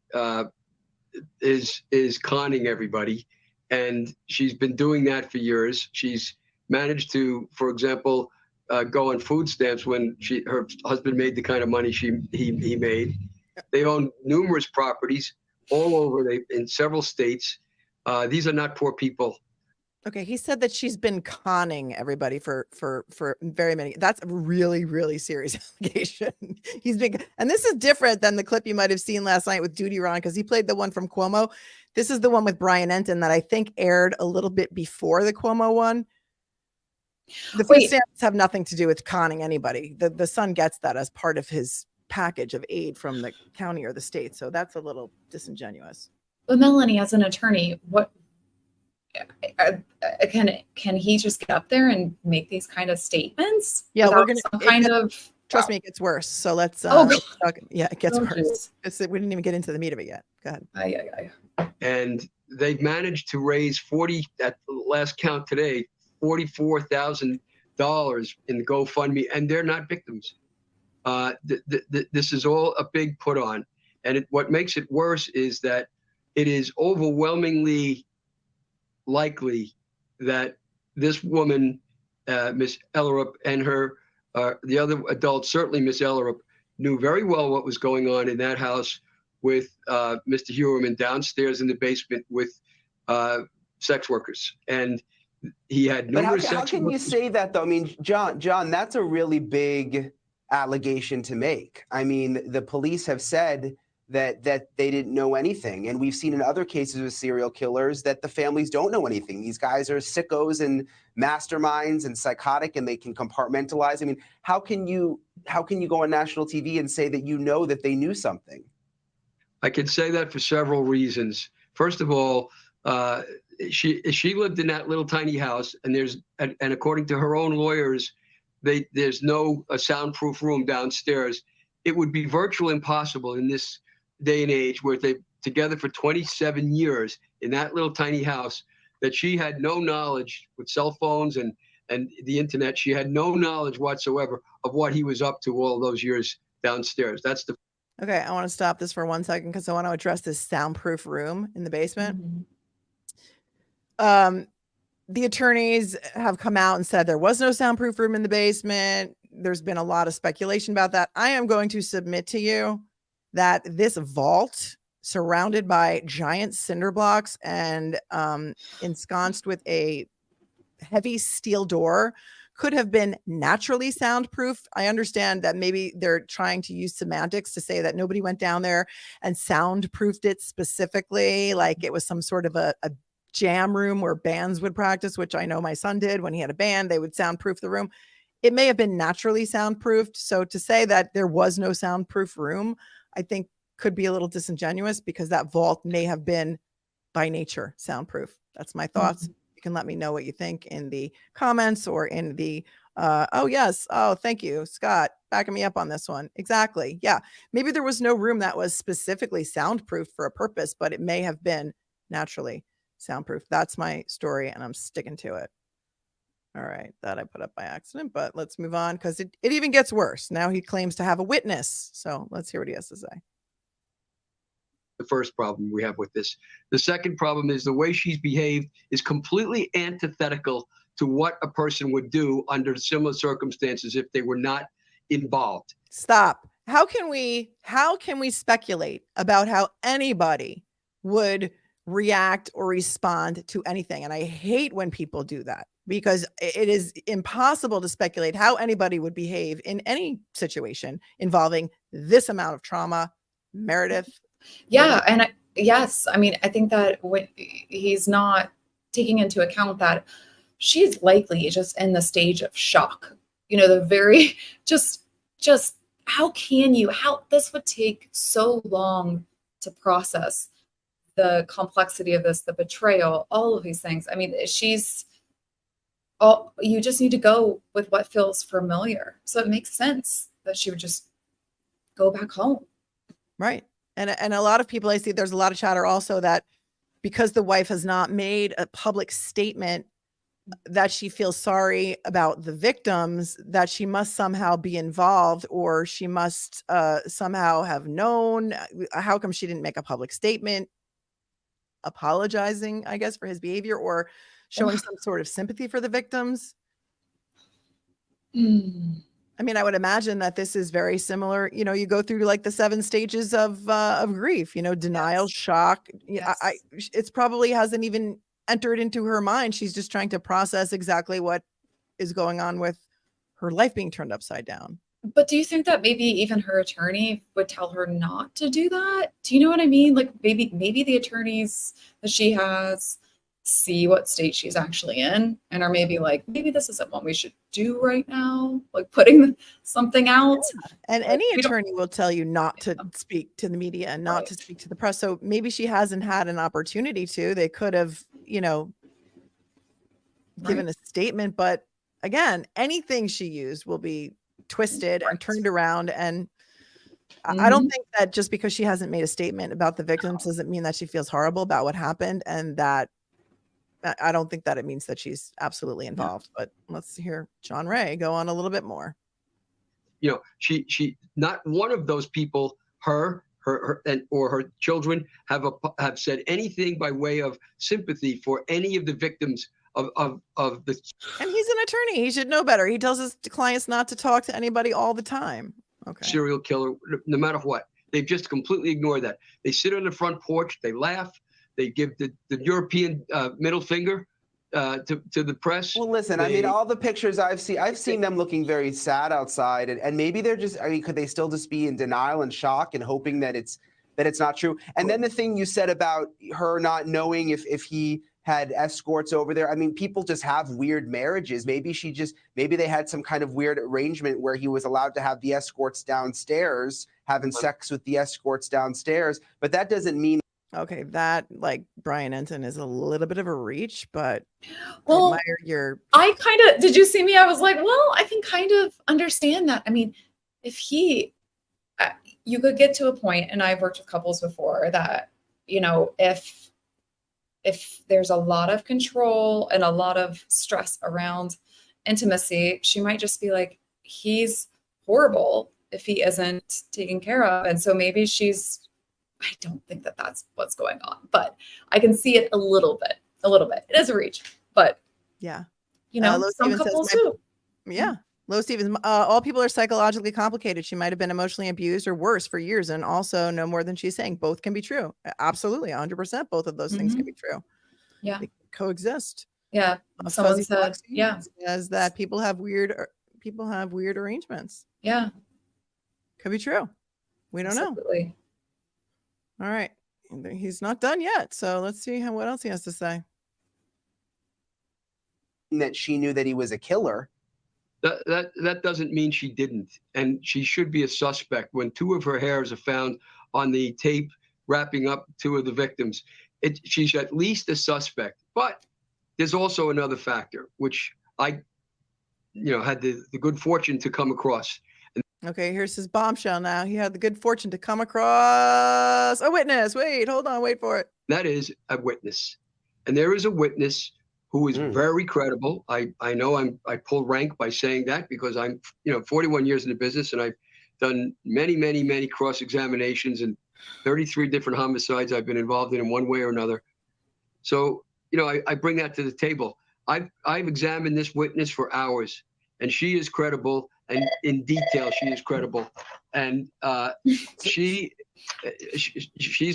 S10: is conning everybody, and she's been doing that for years. She's managed to, for example, go on food stamps when her husband made the kind of money he made. They own numerous properties all over in several states. These are not poor people.
S1: Okay, he said that she's been conning everybody for very many. That's a really, really serious allegation. And this is different than the clip you might have seen last night with Duty Ron, because he played the one from Cuomo. This is the one with Brian Enton that I think aired a little bit before the Cuomo one. The food stamps have nothing to do with conning anybody. The son gets that as part of his package of aid from the county or the state. So that's a little disingenuous.
S2: But Melanie, as an attorney, can he just get up there and make these kind of statements?
S1: Yeah, we're gonna trust
S2: wow.
S1: me, it gets worse. So let's
S2: talk.
S1: Yeah, it gets worse.
S2: Geez.
S1: We didn't even get into the meat of it yet. Go ahead.
S10: And they've managed to raise at the last count today, $44,000 in the GoFundMe, and they're not victims. This is all a big put on. And what makes it worse is that it is overwhelmingly likely that this woman, Miss Ellerup, and the other adults, certainly Miss Ellerup, knew very well what was going on in that house with Mr. Heuermann downstairs in the basement with sex workers. And he had numerous
S9: But how can you say that, though? I mean, John, that's a really big allegation to make. I mean, the police have said that they didn't know anything. And we've seen in other cases with serial killers that the families don't know anything. These guys are sickos and masterminds and psychotic, and they can compartmentalize. I mean, how can you go on national TV and say that you know that they knew something?
S10: I can say that for several reasons. First of all, she lived in that little tiny house, and according to her own lawyers, there's no soundproof room downstairs. It would be virtually impossible in this day and age where they're together for 27 years in that little tiny house, that she had no knowledge with cell phones and the internet. She had no knowledge whatsoever of what he was up to all those years downstairs. That's the
S1: Okay, I want to stop this for 1 second because I want to address this soundproof room in the basement. The attorneys have come out and said there was no soundproof room in the basement. There's been a lot of speculation about that. I am going to submit to you that this vault, surrounded by giant cinder blocks and ensconced with a heavy steel door, could have been naturally soundproof. I understand that maybe they're trying to use semantics to say that nobody went down there and soundproofed it specifically, like it was some sort of a jam room where bands would practice, which I know my son did when he had a band. They would soundproof the room. It may have been naturally soundproofed. So to say that there was no soundproof room, I think could be a little disingenuous, because that vault may have been by nature soundproof. That's my thoughts. You can let me know what you think in the comments or in the, oh yes. Oh, thank you, Scott, backing me up on this one. Exactly. Yeah. Maybe there was no room that was specifically soundproof for a purpose, but it may have been naturally soundproof. That's my story, and I'm sticking to it. All right, that I put up by accident, but let's move on because it even gets worse. Now he claims to have a witness. So let's hear what he has to say.
S10: The first problem we have with this. The second problem is the way she's behaved is completely antithetical to what a person would do under similar circumstances if they were not involved.
S1: Stop. How can we speculate about how anybody would react or respond to anything? And I hate when people do that, because it is impossible to speculate how anybody would behave in any situation involving this amount of trauma. Meredith.
S2: Yeah. And yes, I mean, I think that when he's not taking into account that she's likely just in the stage of shock, the very, just how this would take so long to process the complexity of this, the betrayal, all of these things. I mean, you just need to go with what feels familiar. So it makes sense that she would just go back home.
S1: Right. And a lot of people I see, there's a lot of chatter also that because the wife has not made a public statement that she feels sorry about the victims, that she must somehow be involved, or she must somehow have known. How come she didn't make a public statement apologizing, I guess, for his behavior or showing some sort of sympathy for the victims? I mean, I would imagine that this is very similar. You go through like the 7 stages of grief, denial, shock.
S2: Yes.
S1: It's probably hasn't even entered into her mind. She's just trying to process exactly what is going on with her life being turned upside down.
S2: But do you think that maybe even her attorney would tell her not to do that? Do you know what I mean? Like maybe the attorneys that she has see what state she's actually in and are maybe like, maybe this isn't what we should do right now, like putting something out.
S1: Yeah. And any attorney will tell you not to speak to the media and not to speak to the press. So maybe she hasn't had an opportunity to. They could have, given a statement, but again, anything she used will be twisted and turned around. And I don't think that just because she hasn't made a statement about the victims doesn't mean that she feels horrible about what happened, and that I don't think that it means that she's absolutely involved. But let's hear John Ray go on a little bit more.
S10: You know, she not one of those people, her or her children have said anything by way of sympathy for any of the victims of the.
S1: And he's an attorney. He should know better. He tells his clients not to talk to anybody all the time. Okay.
S10: Serial killer, no matter what. They've just completely ignored that. They sit on the front porch, they laugh, they give the European middle finger to the press.
S9: Well, listen, I mean, all the pictures I've seen them looking very sad outside, and maybe they're just, I mean, could they still just be in denial and shock and hoping that it's not true? And then the thing you said about her not knowing if he had escorts over there. I mean, people just have weird marriages. Maybe they had some kind of weird arrangement where he was allowed to have the escorts downstairs, having sex with the escorts downstairs. But that doesn't mean.
S1: Okay, that, like, Brian Enton is a little bit of a reach, but
S2: well, I kind of, did you see me? I was like, well, I can kind of understand that. I mean, if you could get to a point, and I've worked with couples before that, you know, if there's a lot of control and a lot of stress around intimacy, she might just be like, he's horrible if he isn't taken care of. And so maybe I don't think that that's what's going on, but I can see it a little bit. It is a reach, but
S1: yeah,
S2: you know, some couples do.
S1: Yeah. Low Stevens, all people are psychologically complicated. She might have been emotionally abused or worse for years and also know more than she's saying. Both can be true. Absolutely. 100%. Both of those things can be true.
S2: Yeah.
S1: They coexist.
S2: Yeah. Someone said, yeah.
S1: Says that people have weird arrangements.
S2: Yeah.
S1: Could be true. We don't know. All right. He's not done yet. So let's see what else he has to say.
S9: That she knew that he was a killer.
S10: That doesn't mean she didn't. And she should be a suspect. When 2 of her hairs are found on the tape wrapping up 2 of the victims, she's at least a suspect. But there's also another factor, which I had the good fortune to come across.
S1: Okay, here's his bombshell now. He had the good fortune to come across a witness. Wait, hold on, wait for it.
S10: That is a witness. And there is a witness who is very credible. I know I pull rank by saying that because I'm 41 years in the business, and I've done many cross-examinations and 33 different homicides I've been involved in one way or another. So, I bring that to the table. I've examined this witness for hours, and she is credible, and in detail she is credible. And she's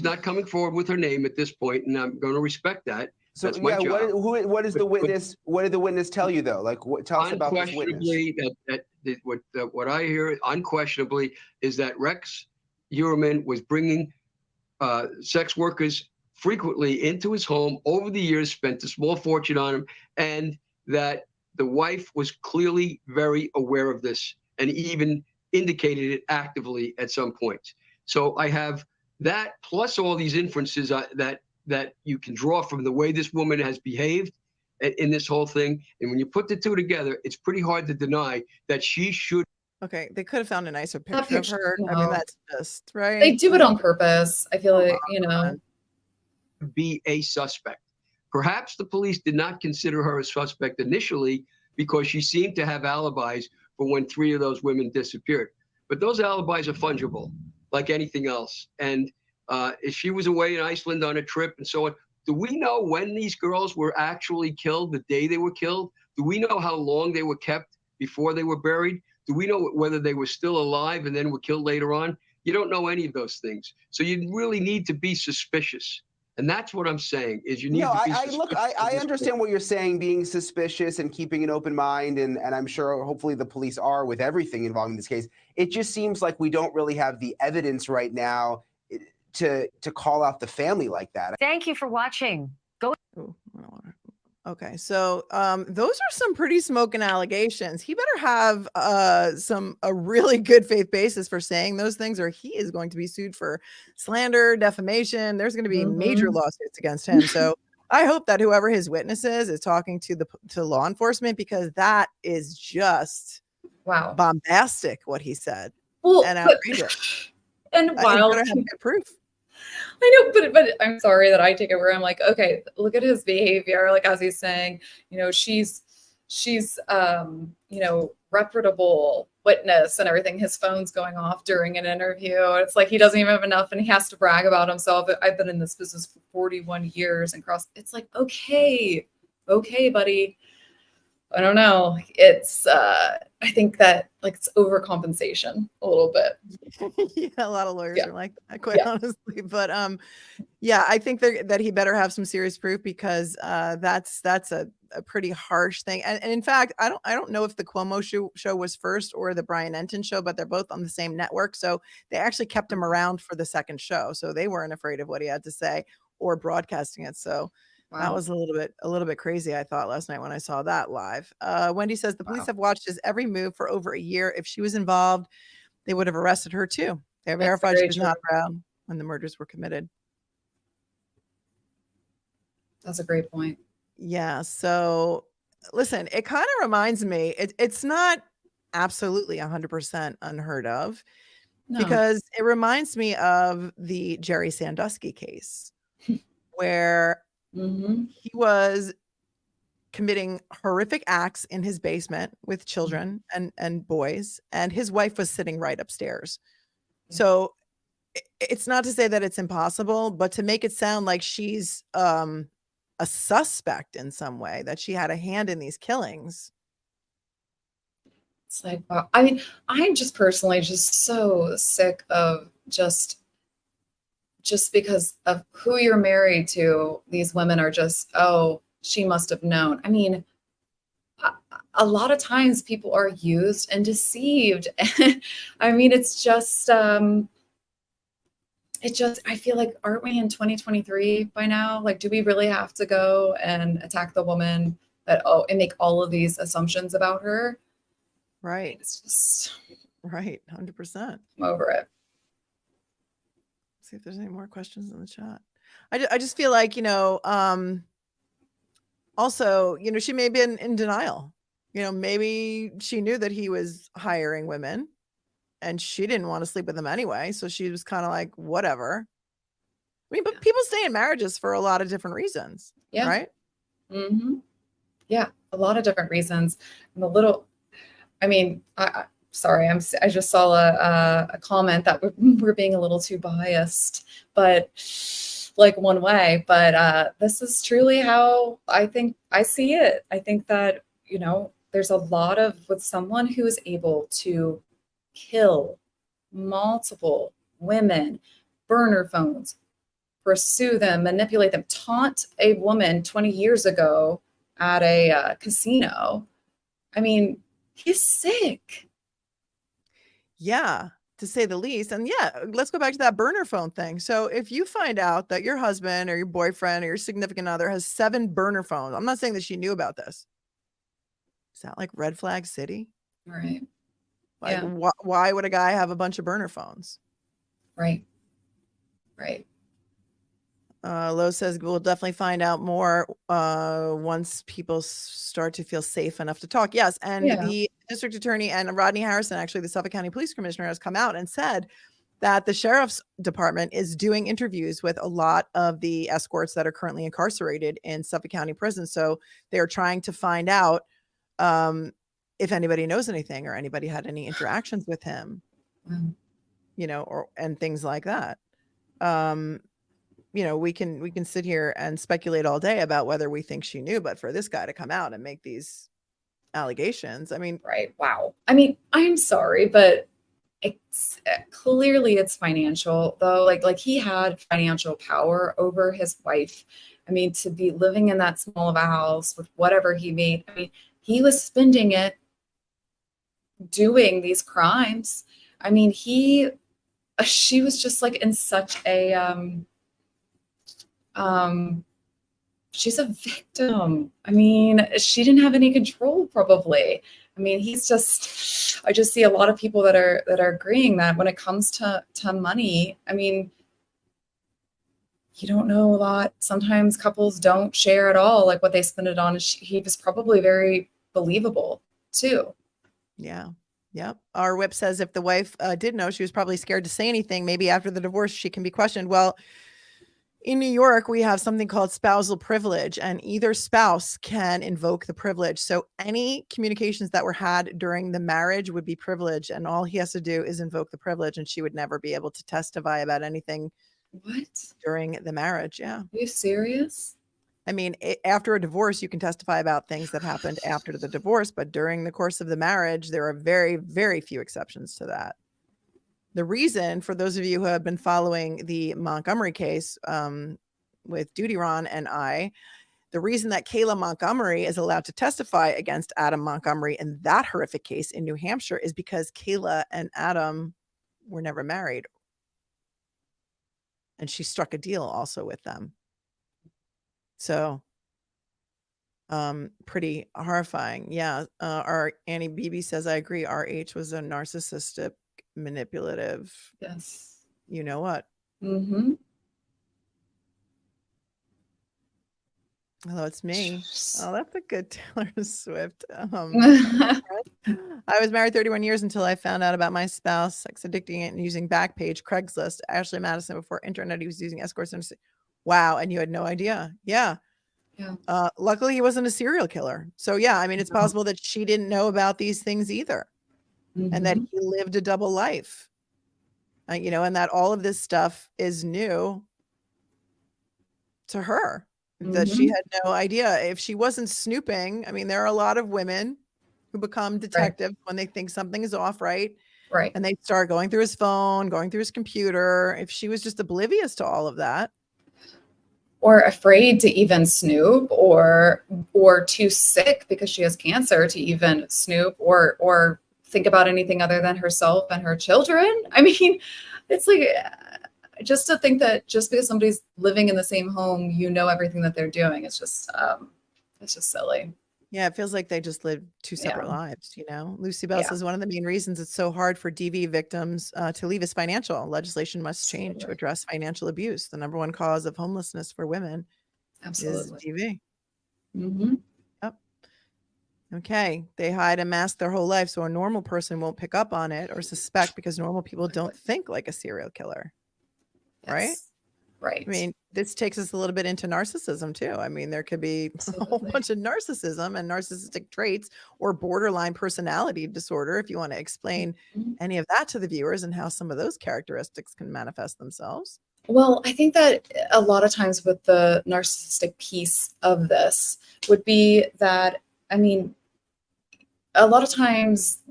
S10: not coming forward with her name at this point, and I'm going to respect that.
S9: So what is the witness? What did the witness tell you though? Like, tell us about this witness.
S10: What I hear unquestionably is that Rex Heuermann was bringing sex workers frequently into his home over the years, spent a small fortune on him, and that the wife was clearly very aware of this and even indicated it actively at some point. So I have that plus all these inferences that you can draw from the way this woman has behaved in this whole thing. And when you put the 2 together, it's pretty hard to deny that she should.
S1: Okay, they could have found a nicer picture of her. No. I mean, that's just right.
S2: They do it on purpose. I feel like,
S10: be a suspect. Perhaps the police did not consider her a suspect initially because she seemed to have alibis for when 3 of those women disappeared. But those alibis are fungible, like anything else. And if she was away in Iceland on a trip and so on, do we know when these girls were actually killed, the day they were killed? Do we know how long they were kept before they were buried? Do we know whether they were still alive and then were killed later on? You don't know any of those things. So you really need to be suspicious. And that's what I'm saying is you need to be suspicious.
S9: I understand what you're saying, being suspicious and keeping an open mind. And I'm sure hopefully the police are with everything involving this case. It just seems like we don't really have the evidence right now to call out the family like that.
S11: Thank you for watching. Go.
S1: Okay, so those are some pretty smoking allegations. He better have a really good faith basis for saying those things, or he is going to be sued for slander, defamation. There's going to be major lawsuits against him. So I hope that whoever his witness is talking to law enforcement, because that is just bombastic what he said.
S2: Well,
S1: and outrageous.
S2: And while
S1: better have good proof.
S2: I know, but I'm sorry that I take it where I'm like, okay, look at his behavior. Like, as he's saying, you know, she's you know, reputable witness and everything. His phone's going off during an interview. It's like he doesn't even have enough, and he has to brag about himself. I've been in this business for 41 years and it's like, okay, buddy. I don't know. It's I think that like it's overcompensation a little bit.
S1: Yeah, a lot of lawyers are like that, quite honestly. But yeah, I think that he better have some serious proof, because that's a pretty harsh thing. And in fact, I don't know if the Cuomo show was first or the Brian Enton show, but they're both on the same network. So they actually kept him around for the second show. So they weren't afraid of what he had to say or broadcasting it. So that was a little bit crazy, I thought, last night when I saw that live. Wendy says the police have watched his every move for over a year. If she was involved, they would have arrested her too. They verified she was not around when the murders were committed.
S2: That's a great point.
S1: Yeah. So listen, it kind of reminds me, it's not absolutely 100% unheard of, because it reminds me of the Jerry Sandusky case where he was committing horrific acts in his basement with children and boys, and his wife was sitting right upstairs. So it's not to say that it's impossible, but to make it sound like she's a suspect in some way, that she had a hand in these killings.
S2: It's like, wow. I mean, I'm just personally just so sick of just because of who you're married to, these women are just, oh, she must have known. I mean, a lot of times people are used and deceived. I mean, it's just, I feel like, aren't we in 2023 by now? Like, do we really have to go and attack the woman and make all of these assumptions about her?
S1: Right.
S2: It's just.
S1: Right. 100%.
S2: I'm over it.
S1: See if there's any more questions in the chat. I just feel like, also, she may be in denial. Maybe she knew that he was hiring women and she didn't want to sleep with them anyway. So she was kind of like, whatever. I mean, but people stay in marriages for a lot of different reasons.
S2: Yeah.
S1: Right.
S2: Mm-hmm. Yeah. A lot of different reasons. Sorry, I just saw a comment that we're being a little too biased, but like one way. But this is truly how I think I see it. I think that, there's a lot with someone who is able to kill multiple women, burner phones, pursue them, manipulate them, taunt a woman 20 years ago at a casino. I mean, he's sick.
S1: Yeah, to say the least. And yeah, let's go back to that burner phone thing. So if you find out that your husband or your boyfriend or your significant other has 7 burner phones, I'm not saying that she knew about this. Is that like red flag city?
S2: Right.
S1: Like, why would a guy have a bunch of burner phones?
S2: Right. Right.
S1: Lo says we'll definitely find out more once people start to feel safe enough to talk. Yes. And the district attorney and Rodney Harrison, actually the Suffolk County Police Commissioner, has come out and said that the sheriff's department is doing interviews with a lot of the escorts that are currently incarcerated in Suffolk County prison. So they're trying to find out if anybody knows anything or anybody had any interactions with him, and things like that. We can sit here and speculate all day about whether we think she knew, but for this guy to come out and make these allegations, I mean,
S2: right. Wow. I mean, I'm sorry, but it's clearly it's financial though. Like he had financial power over his wife. I mean, to be living in that small of a house with whatever he made, I mean, he was spending it doing these crimes. I mean, she was just like in such a, she's a victim. I mean, she didn't have any control probably. I mean, I just see a lot of people that are agreeing that when it comes to money, I mean, you don't know a lot. Sometimes couples don't share at all, like what they spend it on. He was probably very believable too.
S1: Yeah. Yep. Our whip says if the wife did know, she was probably scared to say anything. Maybe after the divorce, she can be questioned. Well, in New York, we have something called spousal privilege, and either spouse can invoke the privilege. So any communications that were had during the marriage would be privileged, and all he has to do is invoke the privilege, and she would never be able to testify about anything during the marriage. Yeah.
S2: Are you serious?
S1: I mean, after a divorce, you can testify about things that happened after the divorce, but during the course of the marriage, there are very, very few exceptions to that. The reason, for those of you who have been following the Montgomery case with Duty Ron and I, the reason that Kayla Montgomery is allowed to testify against Adam Montgomery in that horrific case in New Hampshire is because Kayla and Adam were never married. And she struck a deal also with them. So pretty horrifying. Yeah. Our Annie BB says, I agree. RH was a narcissistic, manipulative.
S2: Yes.
S1: You know what?
S2: Mm-hmm.
S1: Hello, it's me. Oh, that's a good Taylor Swift. I was married 31 years until I found out about my spouse sex addicting and using Backpage, Craigslist, Ashley Madison. Before internet, he was using escorts. And wow, and you had no idea. Yeah.
S2: Yeah.
S1: Luckily, he wasn't a serial killer. So yeah, I mean, it's possible that she didn't know about these things either, and that he lived a double life. You know, and that all of this stuff is new to her. That she had no idea. If she wasn't snooping, I mean, there are a lot of women who become detectives when they think something is off, right?
S2: Right.
S1: And they start going through his phone, going through his computer. If she was just oblivious to all of that,
S2: or afraid to even snoop, or too sick because she has cancer to even snoop or think about anything other than herself and her children. I mean, it's like, just to think that just because somebody's living in the same home, you know everything that they're doing. It's just silly.
S1: Yeah, it feels like they just live two separate lives, you know? Lucy Bell says one of the main reasons it's so hard for DV victims to leave is financial. Legislation must change to address financial abuse. The number one cause of homelessness for women is DV. Yep. Okay. They hide and mask their whole life, so a normal person won't pick up on it or suspect, because normal people don't think like a serial killer. Right?
S2: Right.
S1: I mean, this takes us a little bit into narcissism too. I mean, there could be a whole bunch of narcissism and narcissistic traits or borderline personality disorder, if you want to explain any of that to the viewers and how some of those characteristics can manifest themselves.
S2: Well, I think that a lot of times with the narcissistic piece of this would be that, I mean, a lot of times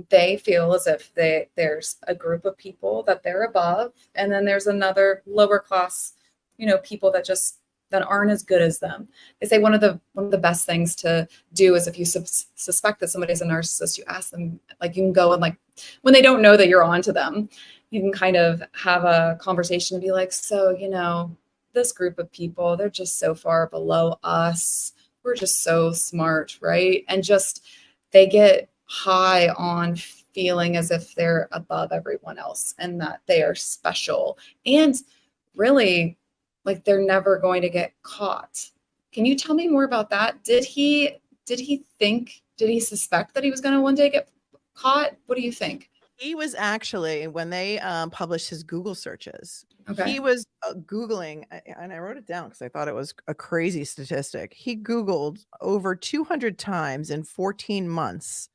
S2: they feel as if there's a group of people that they're above, and then there's another lower class, you know, people that aren't as good as them. They say one of the best things to do is, if you suspect that somebody's a narcissist, you ask them, like, you can go and, like, when they don't know that you're onto them, you can kind of have a conversation and be like, so, you know, this group of people, they're just so far below us. We're just so smart, right? And just, they get high on feeling as if they're above everyone else and that they are special, and really, like, they're never going to get caught. Can you tell me more about that? Did he suspect that he was going to one day get caught? What do you think?
S1: He was actually, when they published his Google searches,
S2: Okay.
S1: he was Googling, and I wrote it down because I thought it was a crazy statistic. He Googled over 200 times in 14 months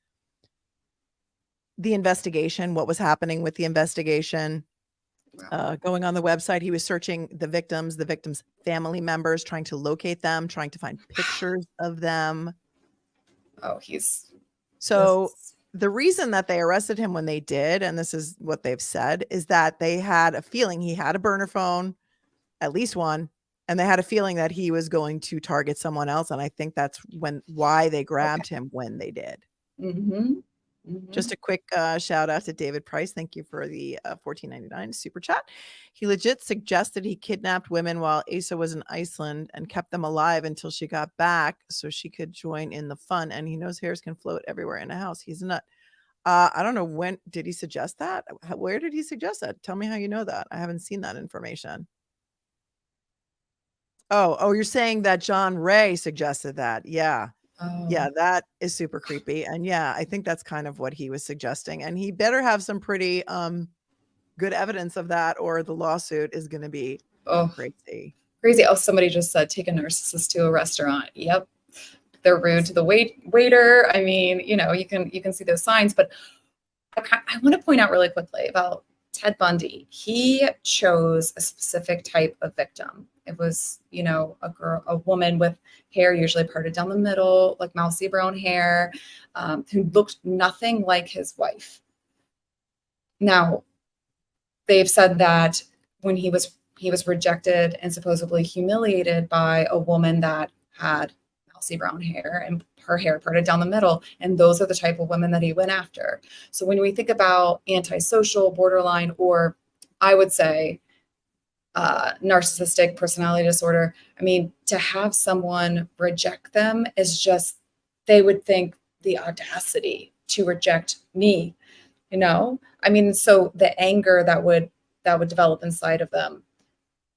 S1: the investigation, what was happening with the investigation. Going on the website, he was searching the victims' family members, trying to locate them, trying to find pictures of them.
S2: Oh,
S1: the reason that they arrested him when they did, and this is what they've said, is that they had a feeling he had a burner phone, at least one, and they had a feeling that he was going to target someone else. And I think that's why they grabbed him when they did. Just a quick shout out to David Price. Thank you for the $14.99 super chat. He legit suggested he kidnapped women while Asa was in Iceland and kept them alive until she got back so she could join in the fun. And he knows hairs can float everywhere in a house. He's a nut. I don't know, when did he suggest that? Where did he suggest that? Tell me how you know that. I haven't seen that information. Oh, you're saying that John Ray suggested that. Yeah. Yeah,
S2: Oh.
S1: that is super creepy. And yeah, I think that's kind of what he was suggesting. And he better have some pretty good evidence of that, or the lawsuit is going to be crazy.
S2: Crazy. Oh, somebody just said take a narcissist to a restaurant. Yep. They're rude to the waiter. I mean, you know, you can see those signs, but I want to point out really quickly about Ted Bundy. He chose a specific type of victim. It was, you know, a woman with hair usually parted down the middle, like mousy brown hair, who looked nothing like his wife. Now, they've said that when he was rejected and supposedly humiliated by a woman that had mousy brown hair and her hair parted down the middle, and those are the type of women that he went after. So when we think about antisocial, borderline, or I would say narcissistic personality disorder, I mean, to have someone reject them is just, they would think the audacity to reject me, you know? I mean, so the anger that would develop inside of them,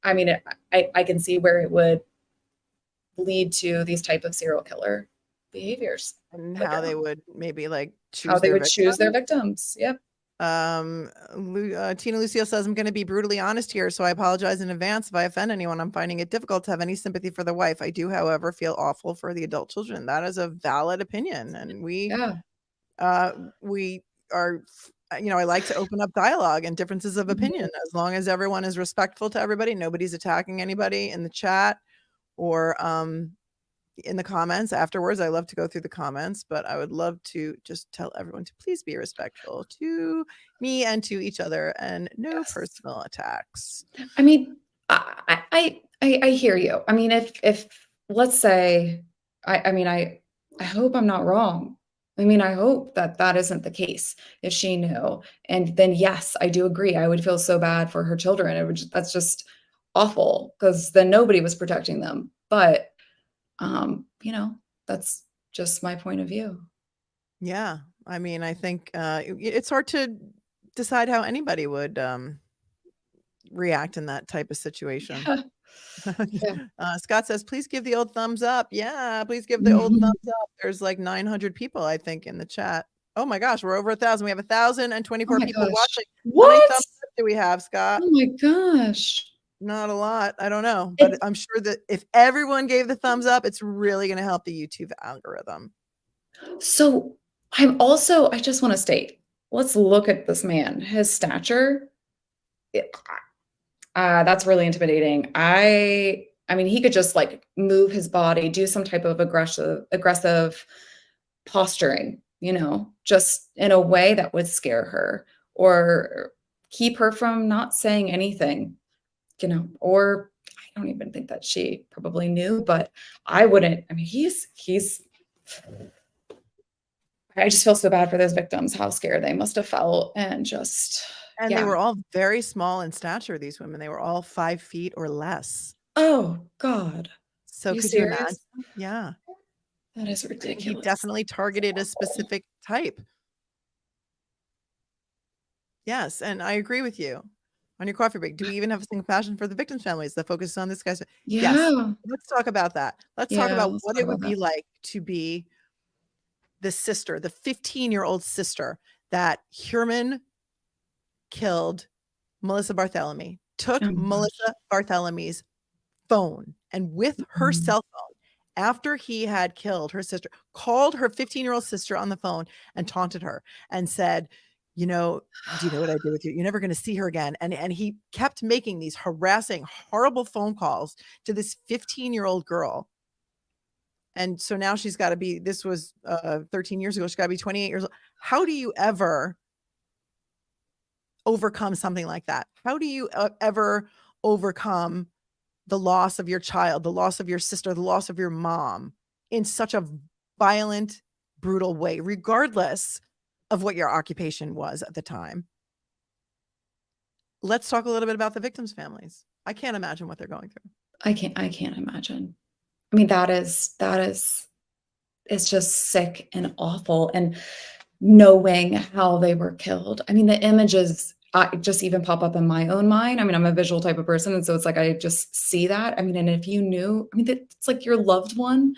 S2: I mean, I can see where it would lead to these type of serial killer behaviors.
S1: And how they would maybe like
S2: choose their victims. Yep.
S1: Tina Lucio says, I'm going to be brutally honest here, so I apologize in advance if I offend anyone. I'm finding it difficult to have any sympathy for the wife. I do, however, feel awful for the adult children. That is a valid opinion, and we are, you know, I like to open up dialogue and differences of opinion, as long as everyone is respectful to everybody. Nobody's attacking anybody in the chat or in the comments afterwards. I love to go through the comments, but I would love to just tell everyone to please be respectful to me and to each other, and no personal attacks.
S2: I mean, I hear you. I mean, if let's say, I hope I'm not wrong. I mean, I hope that isn't the case if she knew. And then, yes, I do agree. I would feel so bad for her children. That's just awful, because then nobody was protecting them. But, you know, that's just my point of view.
S1: Yeah. I mean, I think it's hard to decide how anybody would react in that type of situation. Scott says, please give the old thumbs up. Yeah, please give the old thumbs up. There's like 900 people, I think, in the chat. Oh my gosh, we're over 1,000. We have 1,024 people watching.
S2: What?
S1: How many thumbs up do we have, Scott?
S2: Oh my gosh.
S1: Not a lot. I don't know, but I'm sure that if everyone gave the thumbs up, it's really going to help the YouTube algorithm.
S2: So I just want to state, let's look at this man, his stature. That's really intimidating. I mean, he could just like move his body, do some type of aggressive posturing, you know, just in a way that would scare her or keep her from not saying anything, you know, or I don't even think that she probably knew, but I wouldn't. I mean, I just feel so bad for those victims, how scared they must have felt, and just.
S1: And they were all very small in stature, these women. They were all 5 feet or less.
S2: Oh, God.
S1: So could you imagine? Yeah.
S2: That is ridiculous.
S1: He definitely targeted a specific type. Yes, and I agree with you. On your coffee break, do we even have some compassion for the victims' families that focus on this guy's?
S2: Yeah.
S1: Yes. Let's talk about that. Let's talk about what it would be like to be the sister, the 15-year-old sister that Heuermann killed Melissa Barthelemy, took Melissa Barthelemy's phone, and with her cell phone, after he had killed her sister, called her 15-year-old sister on the phone and taunted her and said, you know, do you know what I did with you? You're never going to see her again. And he kept making these harassing, horrible phone calls to this 15-year-old girl. And so now she's got to be, this was 13 years ago, she's got to be 28 years old. How do you ever overcome something like that? How do you ever overcome the loss of your child, the loss of your sister, the loss of your mom in such a violent, brutal way, regardless of what your occupation was at the time? Let's talk a little bit about the victims' families. I can't imagine what they're going through.
S2: I can't imagine. I mean, it's just sick and awful. And knowing how they were killed. I mean, the images just even pop up in my own mind. I mean, I'm a visual type of person. And so it's like, I just see that. I mean, and if you knew, I mean, it's like your loved one,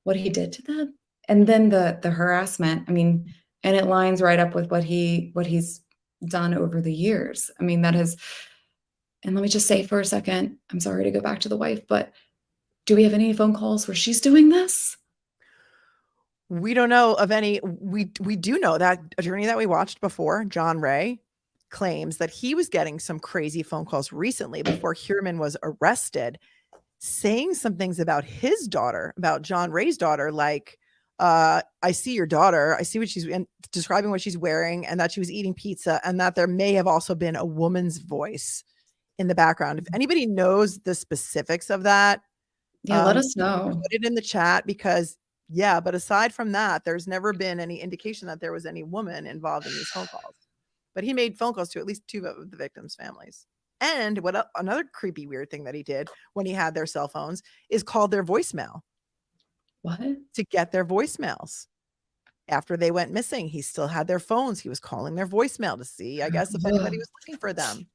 S2: what he did to them. And then the harassment, I mean, and it lines right up with what he's done over the years. I mean, that is, and let me just say for a second, I'm sorry to go back to the wife, but do we have any phone calls where she's doing this?
S1: We don't know of any. We do know that attorney that we watched before, John Ray, claims that he was getting some crazy phone calls recently before Heuermann was arrested, saying some things about his daughter, about John Ray's daughter, like, I see your daughter, I see what she's, and describing what she's wearing, and that she was eating pizza, and that there may have also been a woman's voice in the background. If anybody knows the specifics of that,
S2: yeah, let us know.
S1: Put it in the chat, because yeah, but aside from that, there's never been any indication that there was any woman involved in these phone calls. But he made phone calls to at least 2 of the victims' families. And another creepy, weird thing that he did when he had their cell phones is called their voicemail.
S2: What?
S1: To get their voicemails. After they went missing, he still had their phones. He was calling their voicemail to see, I guess, if anybody was looking for them.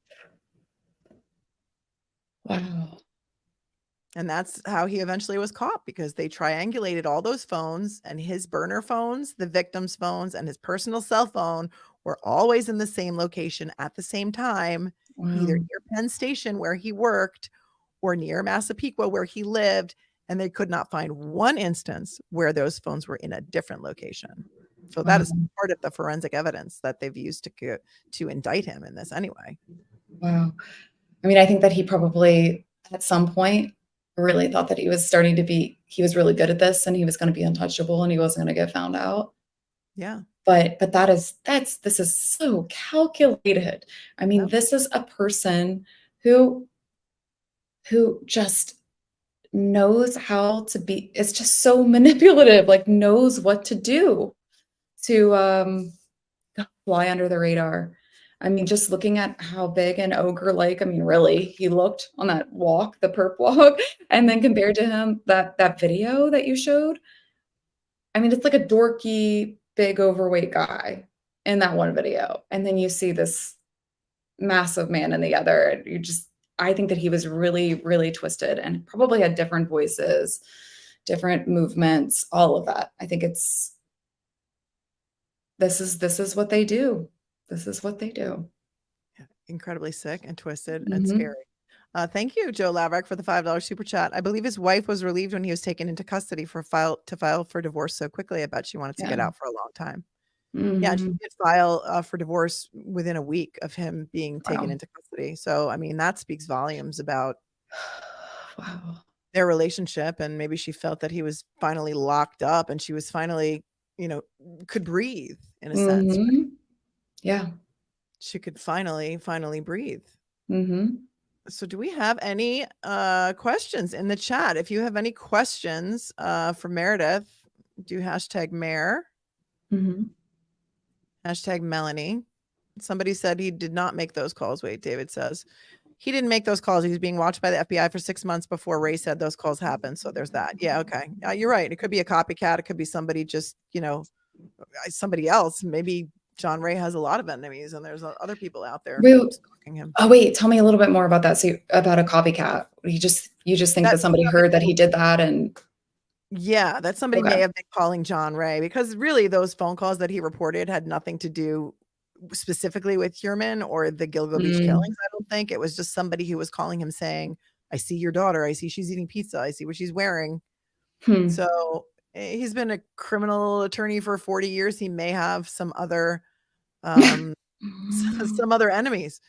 S2: Wow.
S1: And that's how he eventually was caught, because they triangulated all those phones, and his burner phones, the victim's phones, and his personal cell phone were always in the same location at the same time, either near Penn Station where he worked or near Massapequa where he lived. And they could not find one instance where those phones were in a different location. So that is part of the forensic evidence that they've used to indict him in this anyway.
S2: Wow. I mean, I think that he probably at some point really thought that he was really good at this, and he was going to be untouchable, and he wasn't going to get found out.
S1: Yeah.
S2: But this is so calculated. I mean, this is a person who just knows how to be, it's just so manipulative, like knows what to do to fly under the radar. I mean, just looking at how big and ogre-like, I mean, really, he looked on that walk, the perp walk, and then compared to him, that video that you showed, I mean, it's like a dorky, big, overweight guy in that one video. And then you see this massive man in the other, and I think that he was really, really twisted and probably had different voices, different movements, all of that. I think this is what they do. This is what they do.
S1: Incredibly sick and twisted and scary. Thank you, Joe Laverick, for the $5 super chat. I believe his wife was relieved when he was taken into custody to file for divorce so quickly. I bet she wanted to get out for a long time. Yeah, and she did file for divorce within a week of him being taken into custody. So, I mean, that speaks volumes about their relationship. And maybe she felt that he was finally locked up, and she was finally, could breathe in a sense. Right?
S2: Yeah.
S1: She could finally breathe. So do we have any questions in the chat? If you have any questions for Meredith, do #Mayor. #Melanie. Somebody said he did not make those calls. Wait, David says he didn't make those calls. He was being watched by the FBI for 6 months before Ray said those calls happened. So there's that. Yeah. Okay. You're right. It could be a copycat. It could be somebody just, somebody else. Maybe John Ray has a lot of enemies, and there's other people out there stalking him.
S2: Oh, wait, tell me a little bit more about that. So about a copycat. You just think that somebody heard that he did that, and
S1: yeah, that somebody may have been calling John Ray, because really those phone calls that he reported had nothing to do specifically with Heuermann or the Gilgo Beach killings. I don't think it was just somebody who was calling him saying, I see your daughter. I see she's eating pizza. I see what she's wearing. So he's been a criminal attorney for 40 years. He may have some other some other enemies.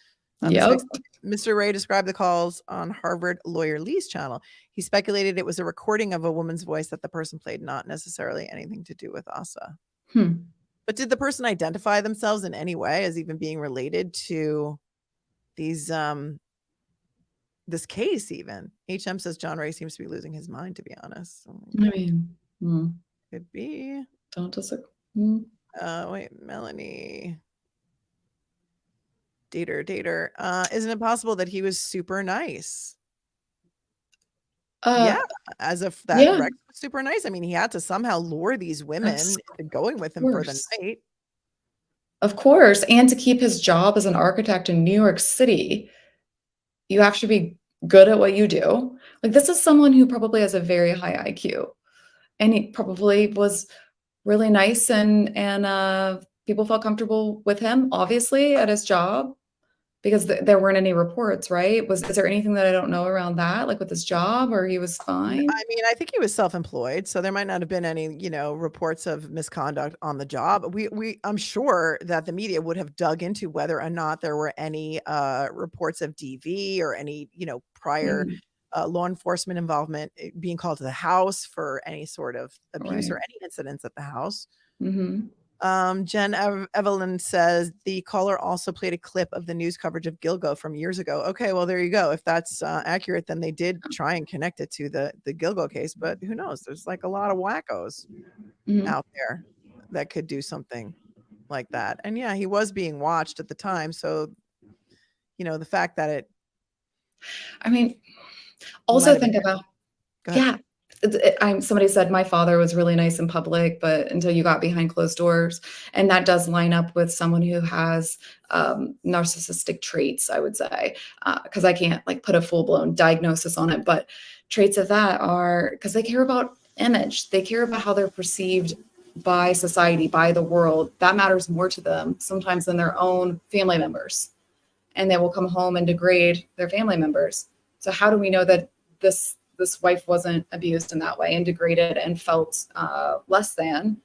S1: Mr. Ray described the calls on Harvard Lawyer Lee's channel. He speculated it was a recording of a woman's voice that the person played, not necessarily anything to do with Asa. But did the person identify themselves in any way as even being related to these this case? Even HM says John Ray seems to be losing his mind, to be honest.
S2: I mean,
S1: could be.
S2: Don't disagree.
S1: Wait, Melanie. Dater. Isn't it possible that he was super nice? Yeah, as if that Rex was super nice. I mean, he had to somehow lure these women into going with him for the night.
S2: Of course. And to keep his job as an architect in New York City, you have to be good at what you do. Like, this is someone who probably has a very high IQ, and he probably was really nice, and people felt comfortable with him, obviously, at his job, because there weren't any reports, right? Is there anything that I don't know around that, like with his job, or he was fine?
S1: I mean, I think he was self-employed, so there might not have been any, reports of misconduct on the job. I'm sure that the media would have dug into whether or not there were any reports of DV or any, prior law enforcement involvement, being called to the house for any sort of abuse or any incidents at the house. Jen Evelyn says the caller also played a clip of the news coverage of Gilgo from years ago. Okay, well, there you go. If that's accurate, then they did try and connect it to the Gilgo case, but who knows? There's like a lot of wackos out there that could do something like that. And yeah, he was being watched at the time. So, the fact that
S2: also think about, somebody said my father was really nice in public, but until you got behind closed doors. And that does line up with someone who has narcissistic traits, I would say, because I can't like put a full-blown diagnosis on it, but traits of that are because they care about image. They care about how they're perceived by society, by the world. That matters more to them sometimes than their own family members. And they will come home and degrade their family members. So how do we know that this wife wasn't abused in that way and degraded and felt less than?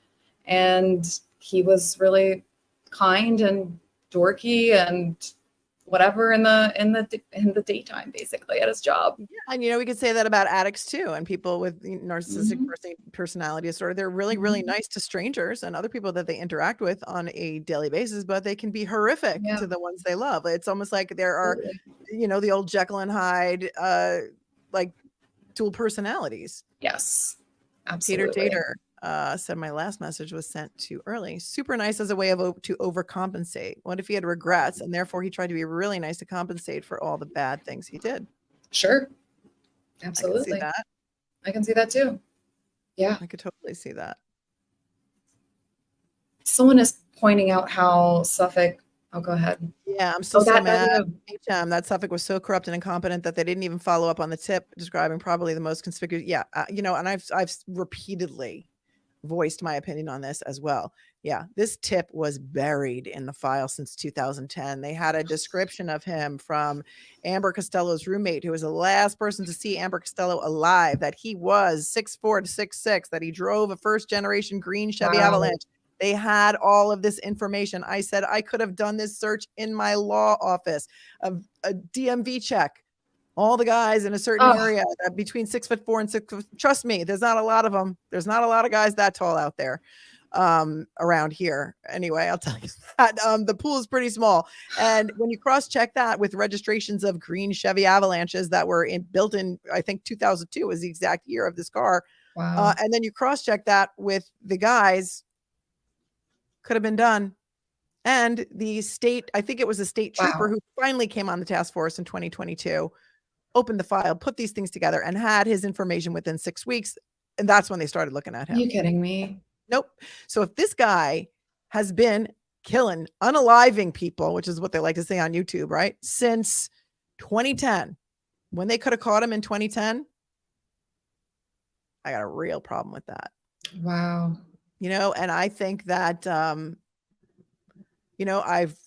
S2: And he was really kind and dorky and whatever in the daytime, basically, at his job.
S1: Yeah, and we could say that about addicts too, and people with narcissistic personality disorder. They're really, really nice to strangers and other people that they interact with on a daily basis, but they can be horrific to the ones they love. It's almost like there are, the old Jekyll and Hyde, like dual personalities.
S2: Yes, absolutely.
S1: Peter Dater said my last message was sent too early. Super nice as a way to overcompensate. What if he had regrets and therefore he tried to be really nice to compensate for all the bad things he did?
S2: Sure. Absolutely. I can see that too. Yeah.
S1: I could totally see that.
S2: Someone is pointing out how Suffolk. Oh, go ahead.
S1: Yeah, I'm still so mad. That Suffolk was so corrupt and incompetent that they didn't even follow up on the tip describing probably the most conspicuous. Yeah, and I've repeatedly voiced my opinion on this as well. Yeah, this tip was buried in the file since 2010. They had a description of him from Amber Costello's roommate, who was the last person to see Amber Costello alive, that he was 6'4" to 6'6", that he drove a first-generation green Chevy Avalanche. They had all of this information. I said I could have done this search in my law office, a DMV check. All the guys in a certain area between 6'4" and 6 foot. Trust me, there's not a lot of them. There's not a lot of guys that tall out there around here. Anyway, I'll tell you that the pool is pretty small. And when you cross-check that with registrations of green Chevy Avalanches that were built in, I think 2002 was the exact year of this car.
S2: Wow.
S1: And then you cross-check that with the guys. Could have been done. And the state, I think it was a state trooper who finally came on the task force in 2022, opened the file, put these things together, and had his information within 6 weeks. And that's when they started looking at him.
S2: Are you kidding me?
S1: Nope. So if this guy has been killing, unaliving people, which is what they like to say on YouTube, right? Since 2010, when they could have caught him in 2010, I got a real problem with that.
S2: Wow.
S1: And I think that, I've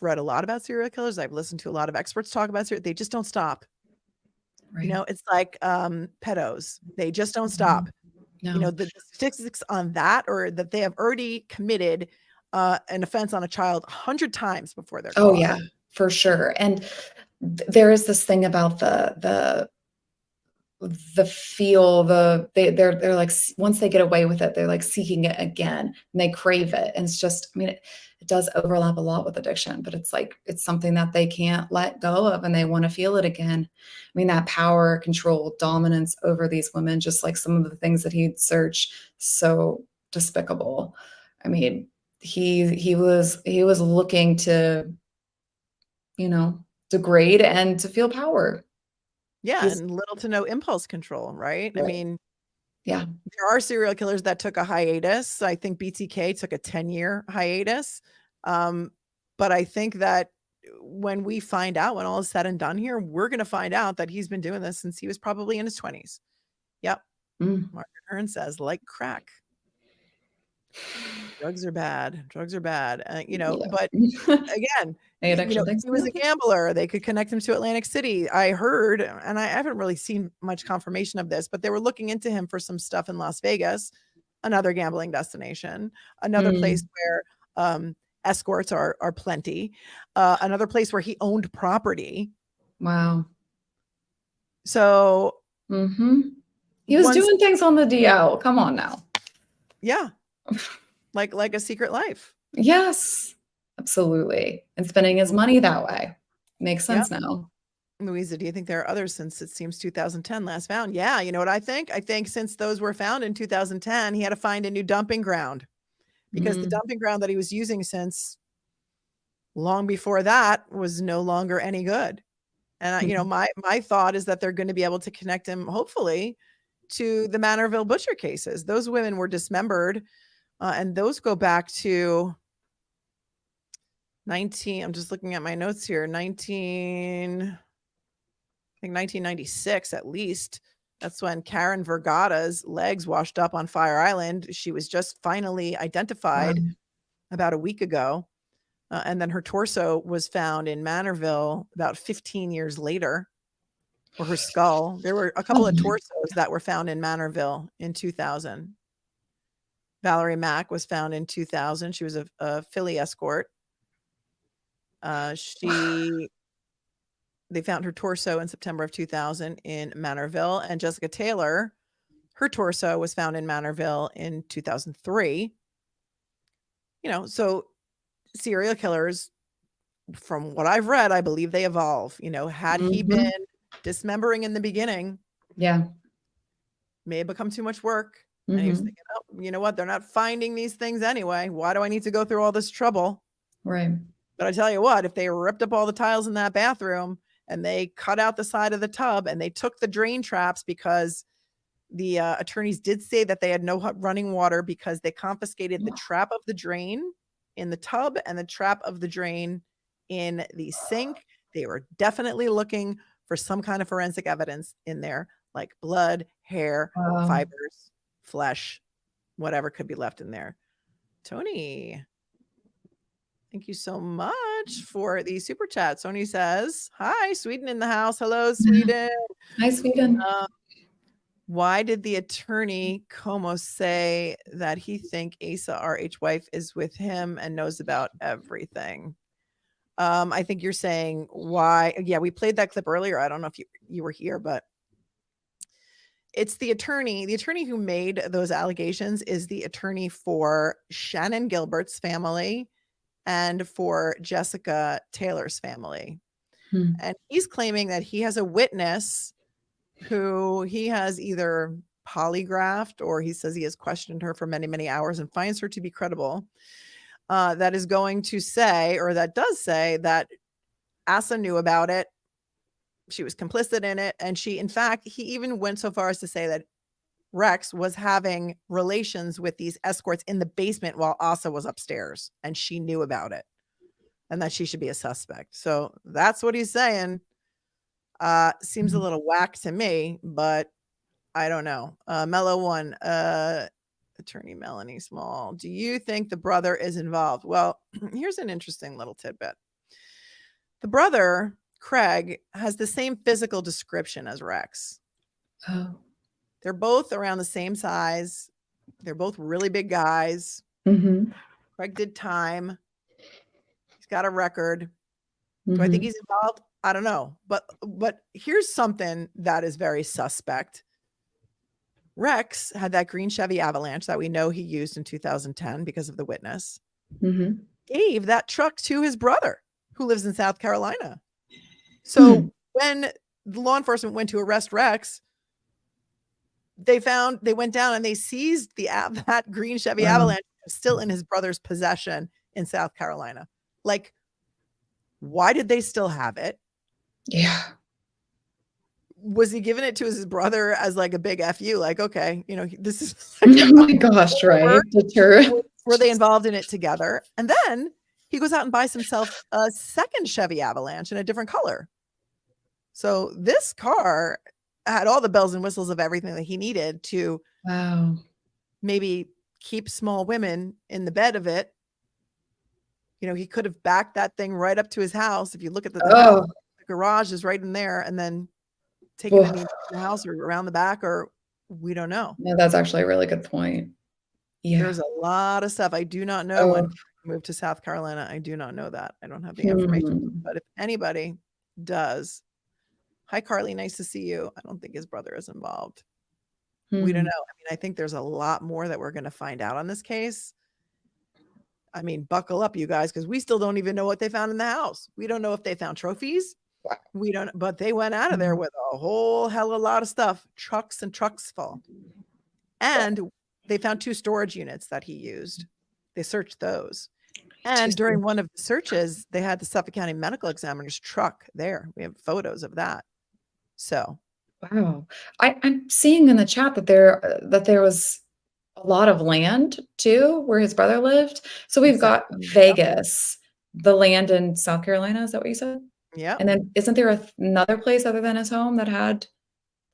S1: read a lot about serial killers. I've listened to a lot of experts talk about serial. They just don't stop.
S2: Right.
S1: It's like pedos. They just don't stop.
S2: No.
S1: The statistics on that, or that they have already committed an offense on a child 100 times before they're caught.
S2: Oh, yeah, for sure. And there is this thing about the feel, they're like, once they get away with it, they're like seeking it again and they crave it. And it's just, it does overlap a lot with addiction, but it's like, it's something that they can't let go of and they want to feel it again. That power, control, dominance over these women, just like some of the things that he'd search, so despicable. He was looking to, degrade and to feel power.
S1: Yeah, and little to no impulse control, right?
S2: Yeah.
S1: There are serial killers that took a hiatus. I think BTK took a 10-year hiatus. But I think that when we find out, when all is said and done here, we're going to find out that he's been doing this since he was probably in his 20s. Yep. Margaret Hearn says, like crack. Drugs are bad. Drugs are bad. But again, he was a gambler. They could connect him to Atlantic City. I heard, and I haven't really seen much confirmation of this, but they were looking into him for some stuff in Las Vegas, another gambling destination, another place where escorts are plenty, another place where he owned property.
S2: Wow.
S1: So
S2: he was doing things on the DL. Come on now.
S1: Yeah. like a secret life.
S2: Yes, absolutely. And spending his money that way makes sense now.
S1: Louisa, do you think there are others since it seems 2010 last found? Yeah. You know what I think? I think since those were found in 2010, he had to find a new dumping ground, because the dumping ground that he was using since long before that was no longer any good. And my thought is that they're going to be able to connect him, hopefully, to the Manorville butcher cases. Those women were dismembered, and those go back to I'm just looking at my notes here, 1996 at least. That's when Karen Vergata's legs washed up on Fire Island. She was just finally identified about a week ago. And then her torso was found in Manorville about 15 years later, or her skull. There were a couple of torsos that were found in Manorville in 2000. Valerie Mack was found in 2000. She was a Philly escort. They found her torso in September of 2000 in Manorville, and Jessica Taylor, her torso was found in Manorville in 2003. So serial killers, from what I've read, I believe they evolve. Had he been dismembering in the beginning, may have become too much work. And he was thinking, oh, you know what? They're not finding these things anyway. Why do I need to go through all this trouble?
S2: Right.
S1: But I tell you what, if they ripped up all the tiles in that bathroom and they cut out the side of the tub and they took the drain traps, because the attorneys did say that they had no running water because they confiscated the trap of the drain in the tub and the trap of the drain in the sink. They were definitely looking for some kind of forensic evidence in there, like blood, hair, fibers, flesh, whatever could be left in there. Tony, thank you so much for the super chat. Tony says, hi, Sweden in the house. Hello, Sweden.
S2: Hi, Sweden.
S1: Why did the attorney Como say that he think Asa RH wife is with him and knows about everything? I think you're saying why. Yeah, we played that clip earlier. I don't know if you were here, but it's the attorney who made those allegations is the attorney for Shannon Gilbert's family and for Jessica Taylor's family. And he's claiming that he has a witness who he has either polygraphed, or he says he has questioned her for many, many hours and finds her to be credible, that is going to say, or that does say, that Asa knew about it. She was complicit in it. And he even went so far as to say that Rex was having relations with these escorts in the basement while Asa was upstairs, and she knew about it, and that she should be a suspect. So that's what he's saying. Seems a little whack to me, but I don't know. Mellow One, attorney Melanie Small, do you think the brother is involved? Well, here's an interesting little tidbit. The brother, Craig, has the same physical description as Rex.
S2: Oh.
S1: They're both around the same size. They're both really big guys. Craig did time. He's got a record. Do I think he's involved? I don't know. But here's something that is very suspect. Rex had that green Chevy Avalanche that we know he used in 2010 because of the witness. Gave that truck to his brother, who lives in South Carolina. So when the law enforcement went to arrest Rex, they went down and they seized that green Chevy Avalanche still in his brother's possession in South Carolina. Like, why did they still have it?
S2: Yeah.
S1: Was he giving it to his brother as like a big F you? Like, okay, this is like,
S2: oh my gosh, right?
S1: Were they involved in it together? And then he goes out and buys himself a second Chevy Avalanche in a different color. So this car had all the bells and whistles of everything that he needed to maybe keep small women in the bed of it. You know, he could have backed that thing right up to his house. If you look at the house, the garage is right in there, and then taking them into the house or around the back, or we don't know.
S2: No, that's actually a really good point. Yeah.
S1: There's a lot of stuff. I do not know when he moved to South Carolina. I do not know that. I don't have the information. But if anybody does, hi, Carly. Nice to see you. I don't think his brother is involved. We don't know. I mean, I think there's a lot more that we're going to find out on this case. I mean, buckle up, you guys, because we still don't even know what they found in the house. We don't know if they found trophies. We don't, but they went out of there with a whole hell of a lot of stuff, trucks and trucks full. And they found 2 storage units that he used. They searched those. And during one of the searches, they had the Suffolk County Medical Examiner's truck there. We have photos of that. So.
S2: Wow. I'm seeing in the chat that there was a lot of land too, where his brother lived. So we've got Vegas, the land in South Carolina. Is that what you said?
S1: Yeah.
S2: And then isn't there another place other than his home that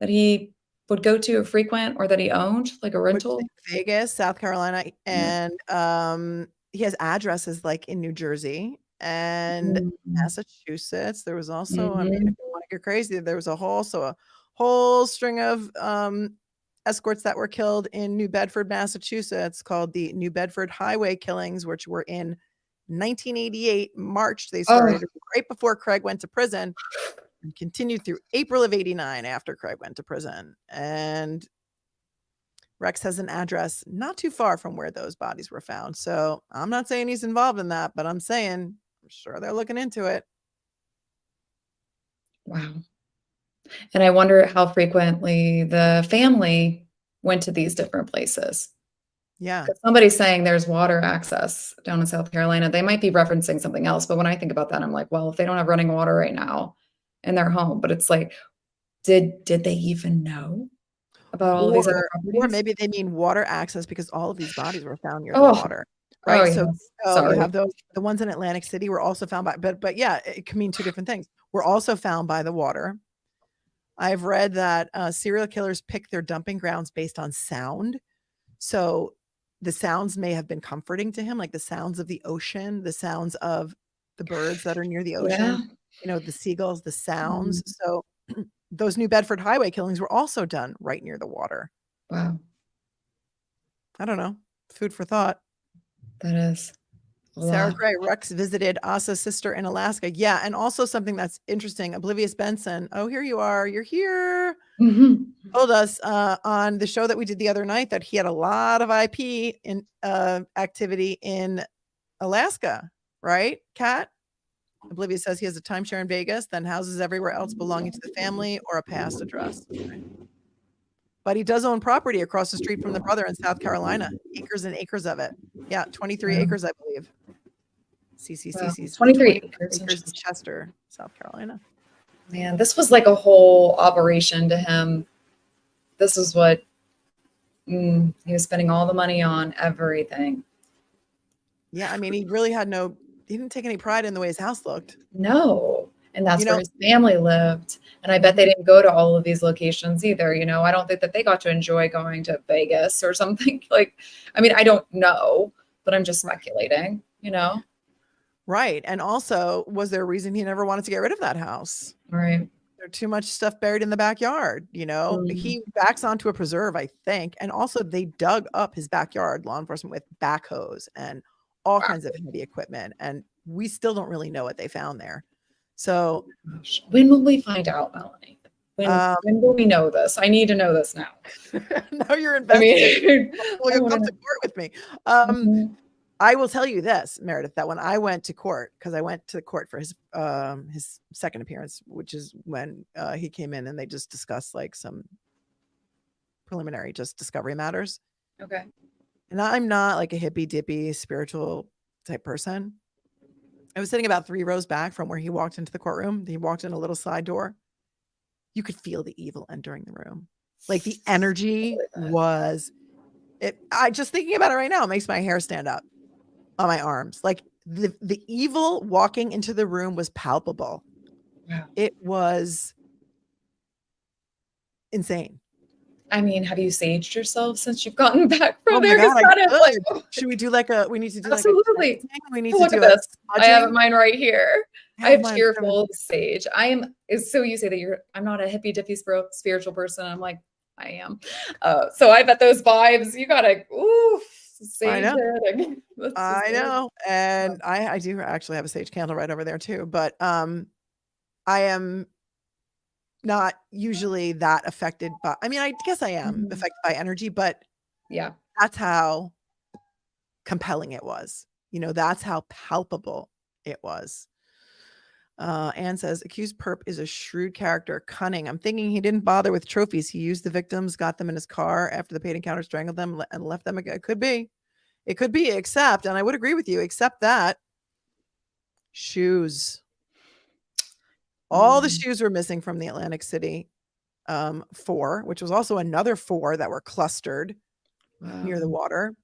S2: he would go to or frequent, or that he owned, like a rental?
S1: Vegas, South Carolina. And he has addresses like in New Jersey and Massachusetts. There was also, I mean, if you want to get crazy, there was a whole string of escorts that were killed in New Bedford, Massachusetts, called the New Bedford Highway Killings, which were in 1988 March. They started right before Craig went to prison and continued through April of 89 after Craig went to prison. And Rex has an address not too far from where those bodies were found. So I'm not saying he's involved in that, but I'm saying I'm sure they're looking into it.
S2: Wow. And I wonder how frequently the family went to these different places.
S1: Yeah.
S2: Somebody's saying there's water access down in South Carolina. They might be referencing something else. But when I think about that, I'm like, well, if they don't have running water right now in their home, but it's like, did they even know about all of these other properties?
S1: Or maybe they mean water access because all of these bodies were found near the water. Right. So you have the ones in Atlantic City were also found by, but yeah, it can mean 2 different things. We're also found by the water. I've read that serial killers pick their dumping grounds based on sound. So the sounds may have been comforting to him, like the sounds of the ocean, the sounds of the birds that are near the ocean, you know, the seagulls, the sounds. So those New Bedford highway killings were also done right near the water.
S2: Wow.
S1: I don't know. Food for thought.
S2: That is.
S1: Sarah Gray, Rex visited Asa's sister in Alaska. Yeah. And also something that's interesting, Oblivious Benson. Oh, here you are. You're here. Told us on the show that we did the other night that he had a lot of IP in activity in Alaska, right, Kat? Oblivious says he has a timeshare in Vegas, then houses everywhere else belonging to the family or a past address. Okay. But he does own property across the street from the brother in South Carolina, acres and acres of it. Yeah, 23 acres, I believe. CCCC.
S2: 23 acres
S1: in Chester, South Carolina.
S2: Man, this was like a whole operation to him. This is what he was spending all the money on, everything.
S1: Yeah, I mean, he really had he didn't take any pride in the way his house looked.
S2: No. And that's where his family lived. And I bet they didn't go to all of these locations either. You know, I don't think that they got to enjoy going to Vegas or something. Like, I mean, I don't know, but I'm just speculating, you know?
S1: Right. And also, was there a reason he never wanted to get rid of that house?
S2: Right.
S1: There's too much stuff buried in the backyard, you know? He backs onto a preserve, I think. And also they dug up his backyard, law enforcement, with backhoes and all kinds of heavy equipment. And we still don't really know what they found there. So
S2: when will we find out, Melanie? When will we know this? I need to know this now.
S1: Now you're investigating. Well, you'll come to court with me. I will tell you this, Meredith, that when I went to court, because I went to court for his second appearance, which is when he came in and they just discussed like some preliminary just discovery matters.
S2: Okay.
S1: And I'm not like a hippy dippy spiritual type person. I was sitting about 3 rows back from where he walked into the courtroom. He walked in a little side door. You could feel the evil entering the room. Like the energy was it. I just thinking about it right now, it makes my hair stand up on my arms. Like the evil walking into the room was palpable.
S2: Wow.
S1: It was insane.
S2: I mean, have you saged yourself since you've gotten back from
S1: Oh my
S2: there?
S1: God, should we do we need to do
S2: absolutely.
S1: we need
S2: Look
S1: to
S2: at
S1: do
S2: this. I have
S1: smudging.
S2: mine right here.
S1: Yeah,
S2: I have
S1: mine-
S2: cheerful sage. So you say that I'm not a hippy dippy spiritual person. I'm like, I am. So I bet those vibes, you gotta, sage it.
S1: I know. And I do actually have a sage candle right over there too, but I am not usually that affected by, I mean, I guess I am affected by energy, but
S2: yeah,
S1: that's how compelling it was. That's how palpable it was. Anne says, accused perp is a shrewd character, cunning. I'm thinking he didn't bother with trophies. He used the victims, got them in his car after the paid encounter, strangled them, and left them. It could be, except, and I would agree with you, except that shoes. All the shoes were missing from the Atlantic City 4, which was also another 4 that were clustered near the water.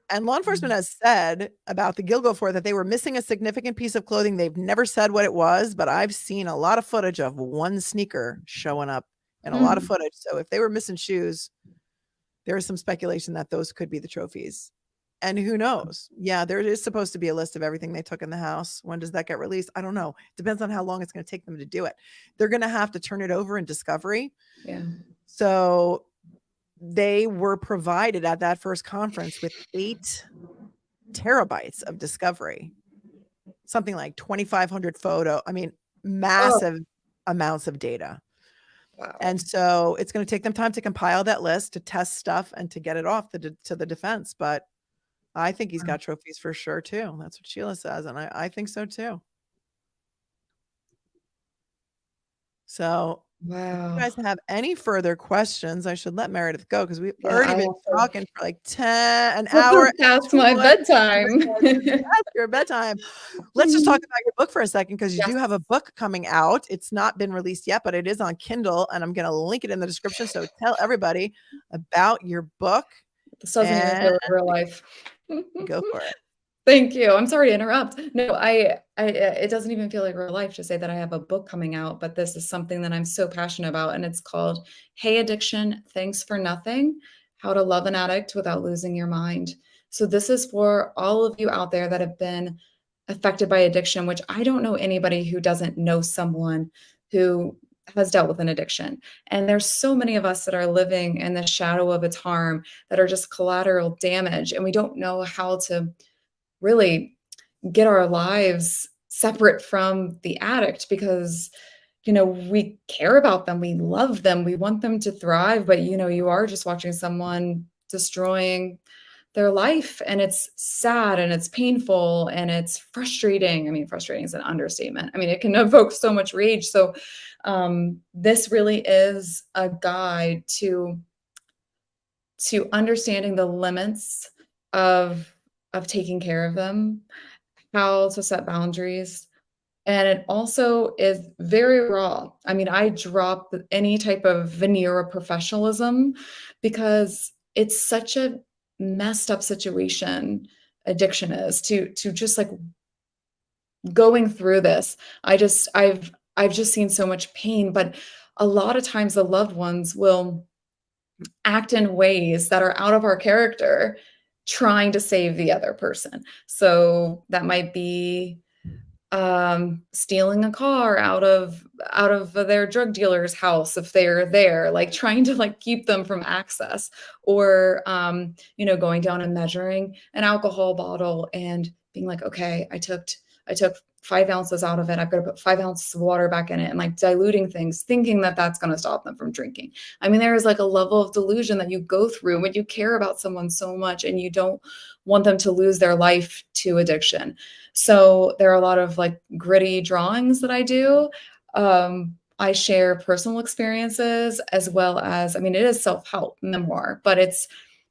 S1: And law enforcement has said about the Gilgo 4 that they were missing a significant piece of clothing. They've never said what it was, but I've seen a lot of footage of one sneaker showing up and a lot of footage. So if they were missing shoes, there is some speculation that those could be the trophies. And who knows? Yeah, there is supposed to be a list of everything they took in the house. When does that get released? I don't know. Depends on how long it's going to take them to do it. They're going to have to turn it over in discovery.
S2: Yeah.
S1: So they were provided at that first conference with 8 terabytes of discovery, something like 2,500 massive amounts of data.
S2: Wow.
S1: And so it's going to take them time to compile that list, to test stuff, and to get it off to the defense. But I think he's got trophies for sure too. That's what Sheila says. And I think so too. So if you guys have any further questions, I should let Meredith go because we've already been talking for like an hour.
S2: Past my bedtime.
S1: Past your bedtime. Let's just talk about your book for a second because you do have a book coming out. It's not been released yet, but it is on Kindle, and I'm going to link it in the description. So tell everybody about your book.
S2: This doesn't even feel like real life.
S1: Go for it.
S2: Thank you. I'm sorry to interrupt. No, it doesn't even feel like real life to say that I have a book coming out, but this is something that I'm so passionate about. And it's called Hey Addiction, Thanks for Nothing, How to Love an Addict Without Losing Your Mind. So this is for all of you out there that have been affected by addiction, which I don't know anybody who doesn't know someone who has dealt with an addiction. And there's so many of us that are living in the shadow of its harm that are just collateral damage. And we don't know how to really get our lives separate from the addict because, we care about them. We love them. We want them to thrive. But, you are just watching someone destroying their life, and it's sad and it's painful and it's frustrating. I mean, frustrating is an understatement. I mean, it can evoke so much rage. So this really is a guide to understanding the limits of taking care of them, how to set boundaries. And it also is very raw. I mean, I drop any type of veneer of professionalism because it's such a messed up situation addiction is to just like going through this. I've just seen so much pain, but a lot of times the loved ones will act in ways that are out of our character, trying to save the other person. So that might be stealing a car out of their drug dealer's house if they're there, like trying to like keep them from access, or going down and measuring an alcohol bottle and being like, okay, I took 5 ounces out of it. I've got to put 5 ounces of water back in it, and like diluting things, thinking that that's going to stop them from drinking. I mean, there is like a level of delusion that you go through when you care about someone so much and you don't want them to lose their life to addiction. So there are a lot of like gritty drawings that I do. I share personal experiences as well as, I mean, it is self-help memoir, but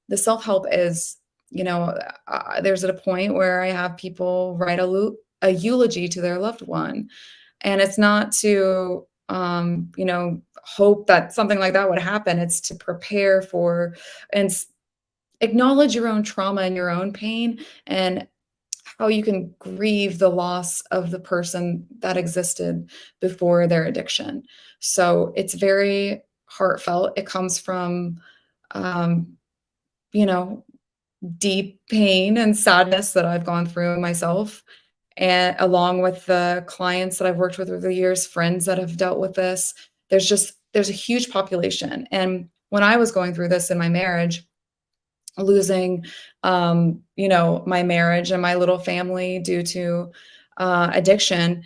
S2: the self-help is, there's at a point where I have people write a eulogy to their loved one. And it's not to, hope that something like that would happen. It's to prepare for and acknowledge your own trauma and your own pain and how you can grieve the loss of the person that existed before their addiction. So it's very heartfelt. It comes from, you know, deep pain and sadness that I've gone through myself, and along with the clients that I've worked with over the years, friends that have dealt with this. There's a huge population. And when I was going through this in my marriage, losing, you know, my marriage and my little family due to addiction,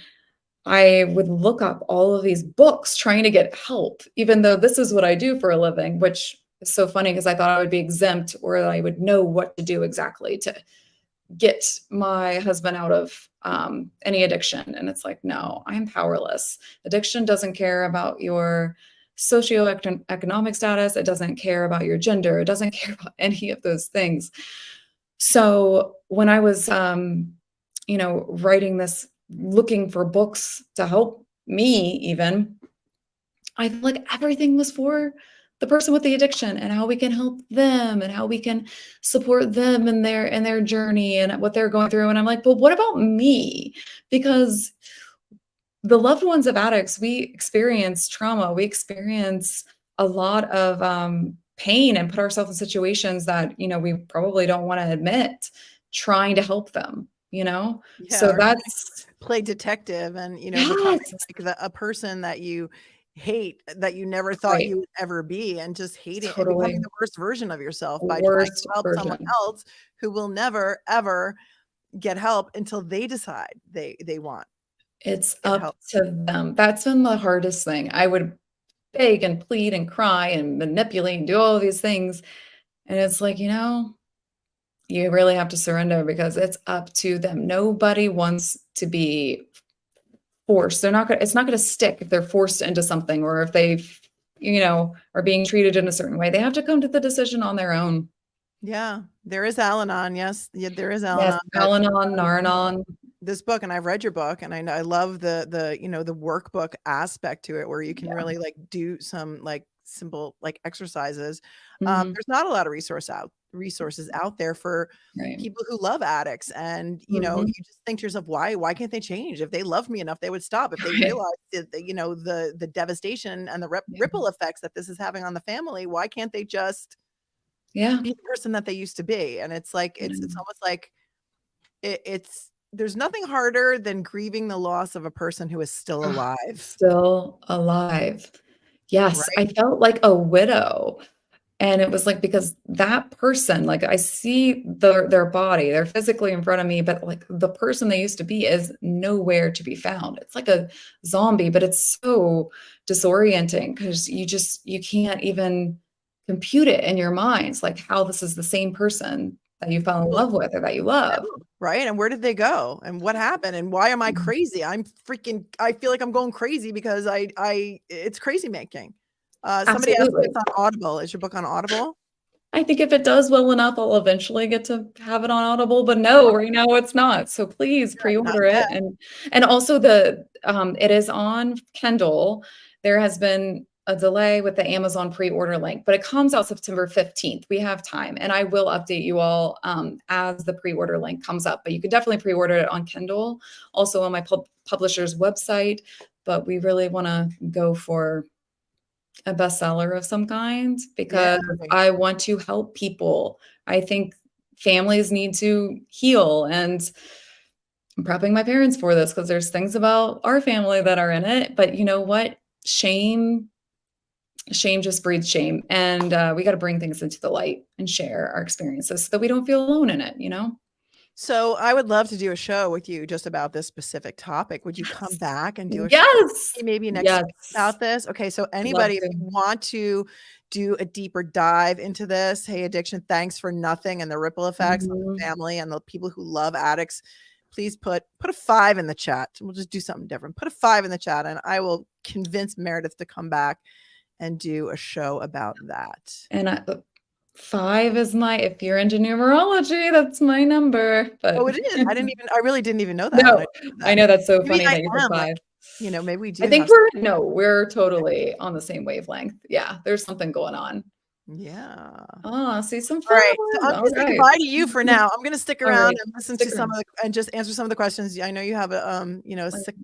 S2: I would look up all of these books trying to get help, even though this is what I do for a living, which is so funny because I thought I would be exempt, or that I would know what to do exactly to get my husband out of any addiction. And it's like, no, I'm powerless. Addiction doesn't care about your socioeconomic status. It doesn't care about your gender. It doesn't care about any of those things. So when I was, you know, writing this, looking for books to help me even, I feel like everything was for the person with the addiction and how we can help them and how we can support them in their journey and what they're going through. And I'm like, but what about me? Because the loved ones of addicts, we experience trauma, we experience a lot of pain, and put ourselves in situations that, you know, we probably don't want to admit, trying to help them, you know?
S1: Yeah,
S2: so that's
S1: play detective and, you know, becoming like a person that you hate, that you never thought you would ever be, and just hating and becoming the worst version of yourself by trying to help someone else who will never ever get help until they decide they want.
S2: It's up to them. That's been the hardest thing. I would beg and plead and cry and manipulate and do all of these things. And it's like, you know, you really have to surrender, because it's up to them. Nobody wants to be forced. It's not going to stick if they're forced into something, or if they, you know, are being treated in a certain way. They have to come to the decision on their own.
S1: Yeah, there is Al-Anon. Yes, yeah, there is Al-Anon.
S2: Yes, Al-Anon, Nar-Anon.
S1: This book, and I've read your book, and I love the you know, the workbook aspect to it, where you can really like do some like simple like exercises. There's not a lot of resources out there for people who love addicts, and you know, you just think to yourself, why can't they change? If they loved me enough, they would stop. If they realized that, you know, the devastation and the ripple effects that this is having on the family, why can't they just be the person that they used to be? And it's like it's almost like it's there's nothing harder than grieving the loss of a person who is still alive.
S2: Still alive. Yes, I felt like a widow. And it was like, because that person, like, I see their body, they're physically in front of me, but like the person they used to be is nowhere to be found. It's like a zombie, but it's so disorienting, because you can't even compute it in your minds, like how this is the same person that you fell in love with or that you love.
S1: Right. And where did they go? And what happened? And why am I crazy? I feel like I'm going crazy because it's crazy making. Somebody else, it's on Audible. Is your book on Audible?
S2: I think if it does well enough, I'll eventually get to have it on Audible, but no, right now it's not. So please pre-order it. And also it is on Kindle. There has been a delay with the Amazon pre-order link, but it comes out September 15th. We have time, and I will update you all as the pre-order link comes up, but you can definitely pre-order it on Kindle, also on my publisher's website. But we really want to go for a bestseller of some kind, because I want to help people. I think families need to heal, and I'm prepping my parents for this, because there's things about our family that are in it. But you know what? Shame just breeds shame, and we got to bring things into the light and share our experiences so that we don't feel alone in it, you know?
S1: So I would love to do a show with you just about this specific topic. Would you come back and do a show maybe next week about this? Okay. So anybody, if you want to do a deeper dive into this, Hey Addiction, Thanks for Nothing, and the ripple effects on the family and the people who love addicts, please put a 5 in the chat. We'll just do something different. Put a 5 in the chat, and I will convince Meredith to come back and do a show about that.
S2: And 5 is if you're into numerology, that's my number. But
S1: oh, it is. I really didn't even know that.
S2: No, I know, that's so funny that you said 5.
S1: Like, you know, maybe we do.
S2: I think we're totally on the same wavelength. Yeah, there's something going on.
S1: Yeah.
S2: Oh, see some
S1: All right.
S2: flowers.
S1: So I'm going to say goodbye to you for now. I'm going to stick around and listen to some of the, and just answer some of the questions. I know you have a, sick.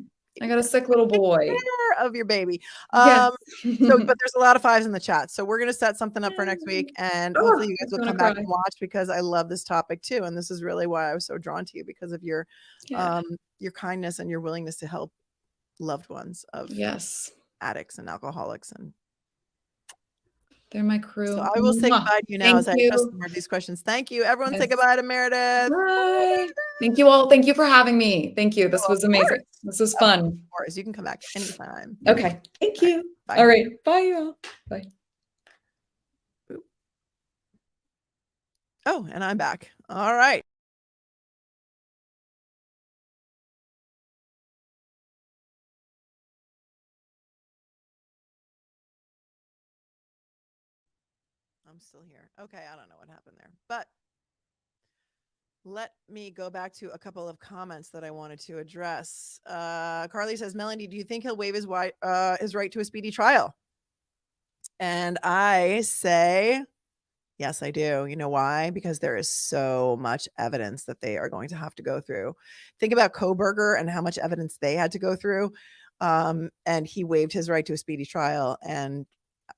S2: I got a sick little boy
S1: of your baby.
S2: Yes.
S1: But there's a lot of 5s in the chat. So we're going to set something up for next week, and hopefully you guys will come back and watch, because I love this topic too. And this is really why I was so drawn to you, because of your kindness and your willingness to help loved ones of addicts and alcoholics. And
S2: they're my crew.
S1: So I will say goodbye to you now as I address more of these questions. Thank you. Everyone say goodbye to Meredith.
S2: Bye. Thank you all. Thank you for having me. Thank you. This was amazing. This was fun.
S1: Of course. You can come back anytime.
S2: Okay. Thank you.
S1: Bye.
S2: All right. Bye, you all. Bye.
S1: Oh, and I'm back. All right. I'm still here. Okay, I don't know what happened there, but let me go back to a couple of comments that I wanted to address. Carly says, Melanie, do you think he'll waive his right to a speedy trial? And I say, yes, I do. You know why? Because there is so much evidence that they are going to have to go through. Think about Koberger and how much evidence they had to go through. And he waived his right to a speedy trial. And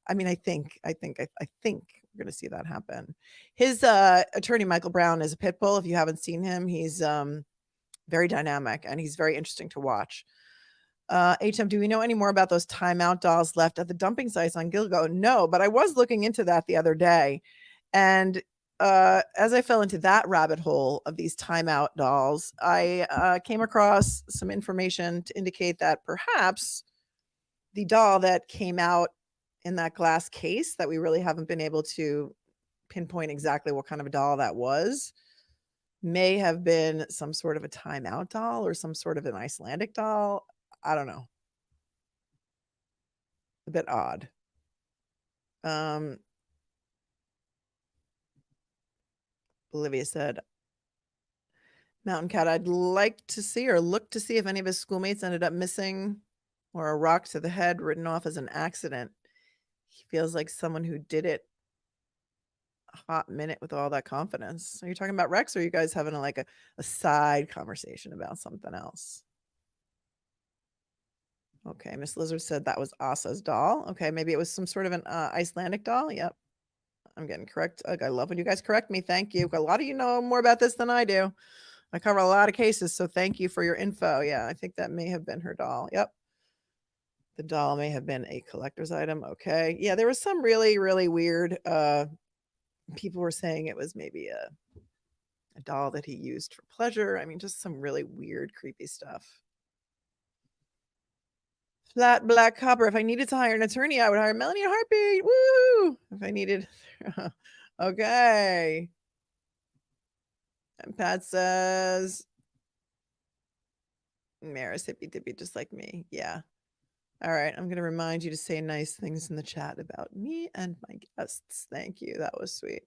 S1: I mean, I think we're going to see that happen. His attorney, Michael Brown, is a pit bull. If you haven't seen him, he's very dynamic and he's very interesting to watch. HM, do we know any more about those timeout dolls left at the dumping sites on Gilgo? No, but I was looking into that the other day. And as I fell into that rabbit hole of these timeout dolls, I came across some information to indicate that perhaps the doll that came out in that glass case that we really haven't been able to pinpoint exactly what kind of a doll that was may have been some sort of a timeout doll or some sort of an Icelandic doll. I don't know. A bit odd. Olivia said, Mountain Cat, I'd like to see or look to see if any of his schoolmates ended up missing or a rock to the head written off as an accident. He feels like someone who did it a hot minute with all that confidence. Are you talking about Rex, or are you guys having a side conversation about something else? Okay, Miss Lizard said that was Asa's doll. Okay, maybe it was some sort of an Icelandic doll. Yep, I'm getting correct. I love when you guys correct me. Thank you. A lot of you know more about this than I do. I cover a lot of cases, so thank you for your info. Yeah, I think that may have been her doll. Yep. The doll may have been a collector's item. Okay. Yeah, there was some really, really weird, people were saying it was maybe a doll that he used for pleasure. I mean, just some really weird, creepy stuff. Flat Black Copper. If I needed to hire an attorney, I would hire Melanie in a heartbeat. Woo! If I needed. Okay. And Pat says, Maris hippy dippy, just like me. Yeah. All right. I'm going to remind you to say nice things in the chat about me and my guests. Thank you. That was sweet.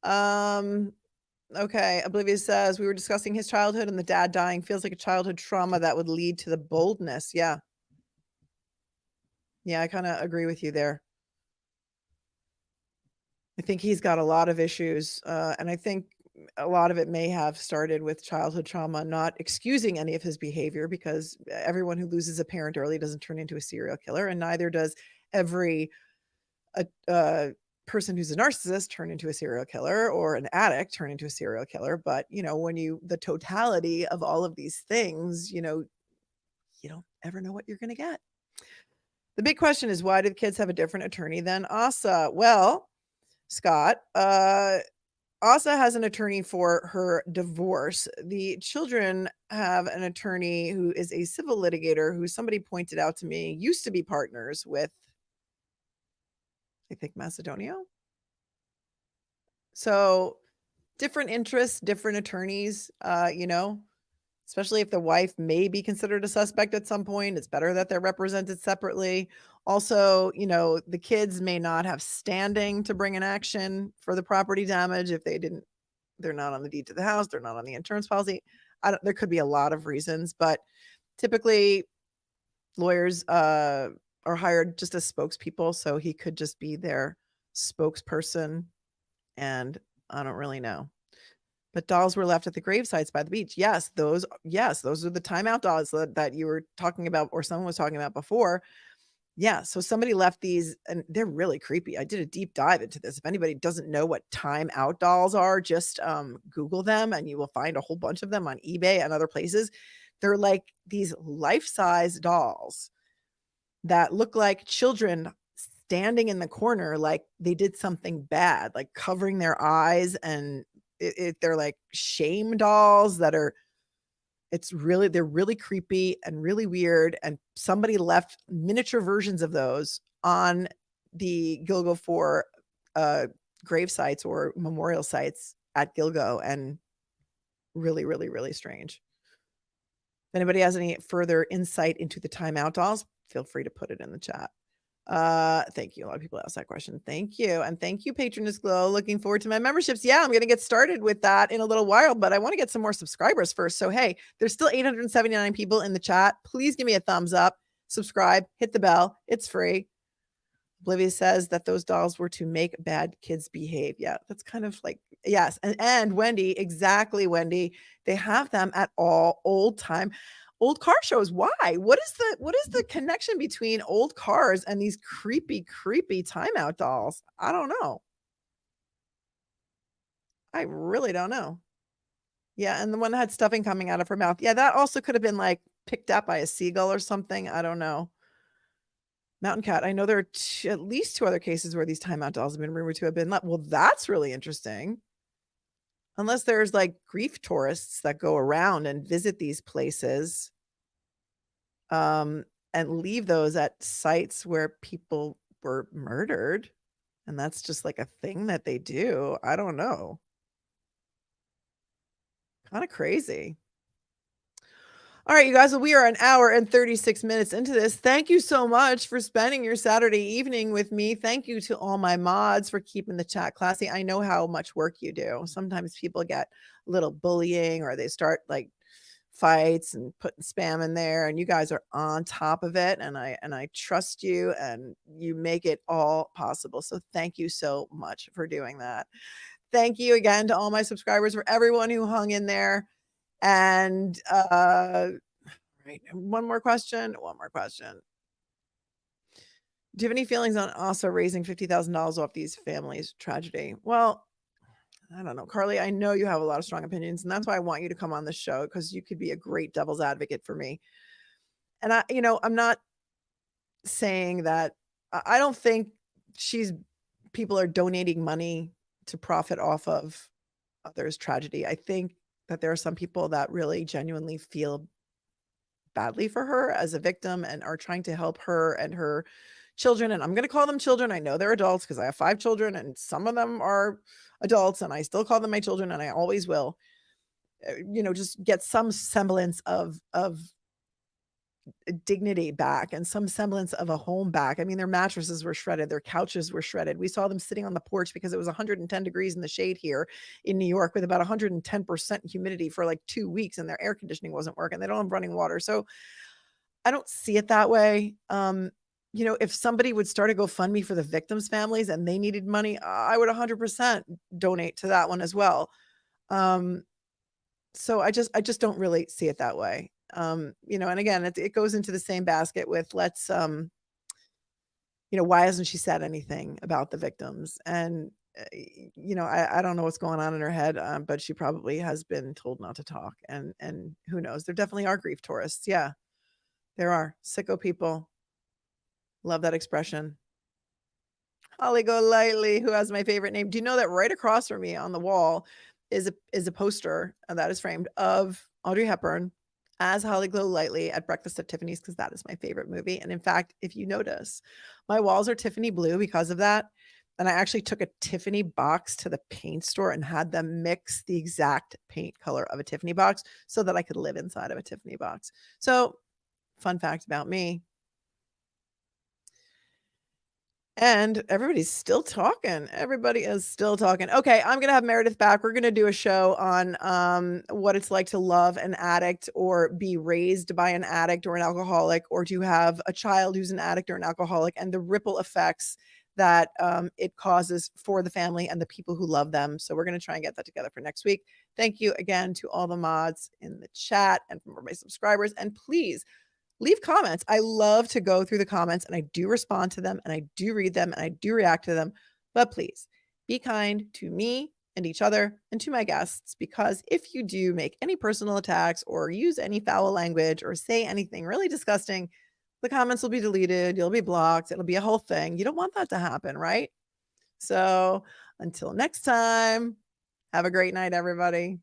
S1: Okay. Oblivious says, we were discussing his childhood and the dad dying feels like a childhood trauma that would lead to the boldness. Yeah. Yeah. I kind of agree with you there. I think he's got a lot of issues. And I think a lot of it may have started with childhood trauma, not excusing any of his behavior, because everyone who loses a parent early doesn't turn into a serial killer, and neither does every person who's a narcissist turn into a serial killer, or an addict turn into a serial killer. But when the totality of all of these things, you don't ever know what you're going to get. The big question is, why do the kids have a different attorney than Asa? Well, Scott, Asa has an attorney for her divorce. The children have an attorney who is a civil litigator who somebody pointed out to me used to be partners with, I think, Macedonio. So different interests, different attorneys, especially if the wife may be considered a suspect at some point. It's better that they're represented separately. Also, the kids may not have standing to bring an action for the property damage if they're not on the deed to the house, they're not on the insurance policy. There could be a lot of reasons, but typically lawyers are hired just as spokespeople, so he could just be their spokesperson, and I don't really know. But dolls were left at the grave sites by the beach. Yes, those are the timeout dolls that you were talking about, or someone was talking about before. Yeah, so somebody left these, and they're really creepy. I did a deep dive into this. If anybody doesn't know what timeout dolls are, just Google them, and you will find a whole bunch of them on eBay and other places. They're like these life-size dolls that look like children standing in the corner, like they did something bad, like covering their eyes, and they're like shame dolls that are, they're really creepy and really weird. And somebody left miniature versions of those on the Gilgo 4 grave sites or memorial sites at Gilgo, and really, really, really strange. If anybody has any further insight into the timeout dolls, feel free to put it in the chat. Thank you. A lot of people asked that question. Thank you. And thank you, Patroness Glow. Looking forward to my memberships. Yeah, I'm going to get started with that in a little while, but I want to get some more subscribers first. So, hey, there's still 879 people in the chat. Please give me a thumbs up, subscribe, hit the bell. It's free. Oblivious says that those dolls were to make bad kids behave. Yeah, that's kind of like, yes. And Wendy, exactly, Wendy. They have them at all old car shows. Why? What is the connection between old cars and these creepy timeout dolls? I don't know. I really don't know. Yeah, and the one that had stuffing coming out of her mouth. Yeah, that also could have been like picked up by a seagull or something. I don't know. Mountain Cat, I know there are at least 2 other cases where these timeout dolls have been rumored to have been left. Well, that's really interesting. Unless there's like grief tourists that go around and visit these places, and leave those at sites where people were murdered. And that's just like a thing that they do. I don't know. Kind of crazy. All right, you guys, well, we are an hour and 36 minutes into this. Thank you so much for spending your Saturday evening with me. Thank you to all my mods for keeping the chat classy. I know how much work you do. Sometimes people get a little bullying, or they start like fights and putting spam in there, and you guys are on top of it, and I trust you, and you make it all possible. So thank you so much for doing that. Thank you again to all my subscribers, for everyone who hung in there. And right, one more question. Do you have any feelings on Asa raising $50,000 off these families' tragedy? Well, I don't know, Carly, I know you have a lot of strong opinions, and that's why I want you to come on the show, because you could be a great devil's advocate for me. And I'm not saying that, I don't think people are donating money to profit off of others' tragedy. I think that there are some people that really genuinely feel badly for her as a victim and are trying to help her and her children. And I'm going to call them children. I know they're adults because I have 5 children, and some of them are adults, and I still call them my children, and I always will. Just get some semblance of dignity back, and some semblance of a home back. I mean, their mattresses were shredded, their couches were shredded. We saw them sitting on the porch because it was 110 degrees in the shade here in New York, with about 110% humidity for like 2 weeks, and their air conditioning wasn't working. They don't have running water. So I don't see it that way. If somebody would start a GoFundMe for the victims' families and they needed money, I would 100% donate to that one as well. So I just don't really see it that way. And again, it goes into the same basket with why hasn't she said anything about the victims? And, I don't know what's going on in her head, but she probably has been told not to talk, and who knows? There definitely are grief tourists. Yeah, there are sicko people. Love that expression. Holly Golightly, who has my favorite name. Do you know that right across from me on the wall is a poster that is framed of Audrey Hepburn as Holly Golightly at Breakfast at Tiffany's, because that is my favorite movie. And in fact, if you notice, my walls are Tiffany blue because of that. And I actually took a Tiffany box to the paint store and had them mix the exact paint color of a Tiffany box so that I could live inside of a Tiffany box. So, fun fact about me. And everybody's still talking. Everybody is still talking. Okay, I'm going to have Meredith back. We're going to do a show on what it's like to love an addict, or be raised by an addict or an alcoholic, or to have a child who's an addict or an alcoholic, and the ripple effects that it causes for the family and the people who love them. So we're going to try and get that together for next week. Thank you again to all the mods in the chat and for my subscribers. And please leave comments. I love to go through the comments, and I do respond to them, and I do read them, and I do react to them. But please be kind to me and each other and to my guests, because if you do make any personal attacks or use any foul language or say anything really disgusting, the comments will be deleted. You'll be blocked. It'll be a whole thing. You don't want that to happen, right? So until next time, have a great night, everybody.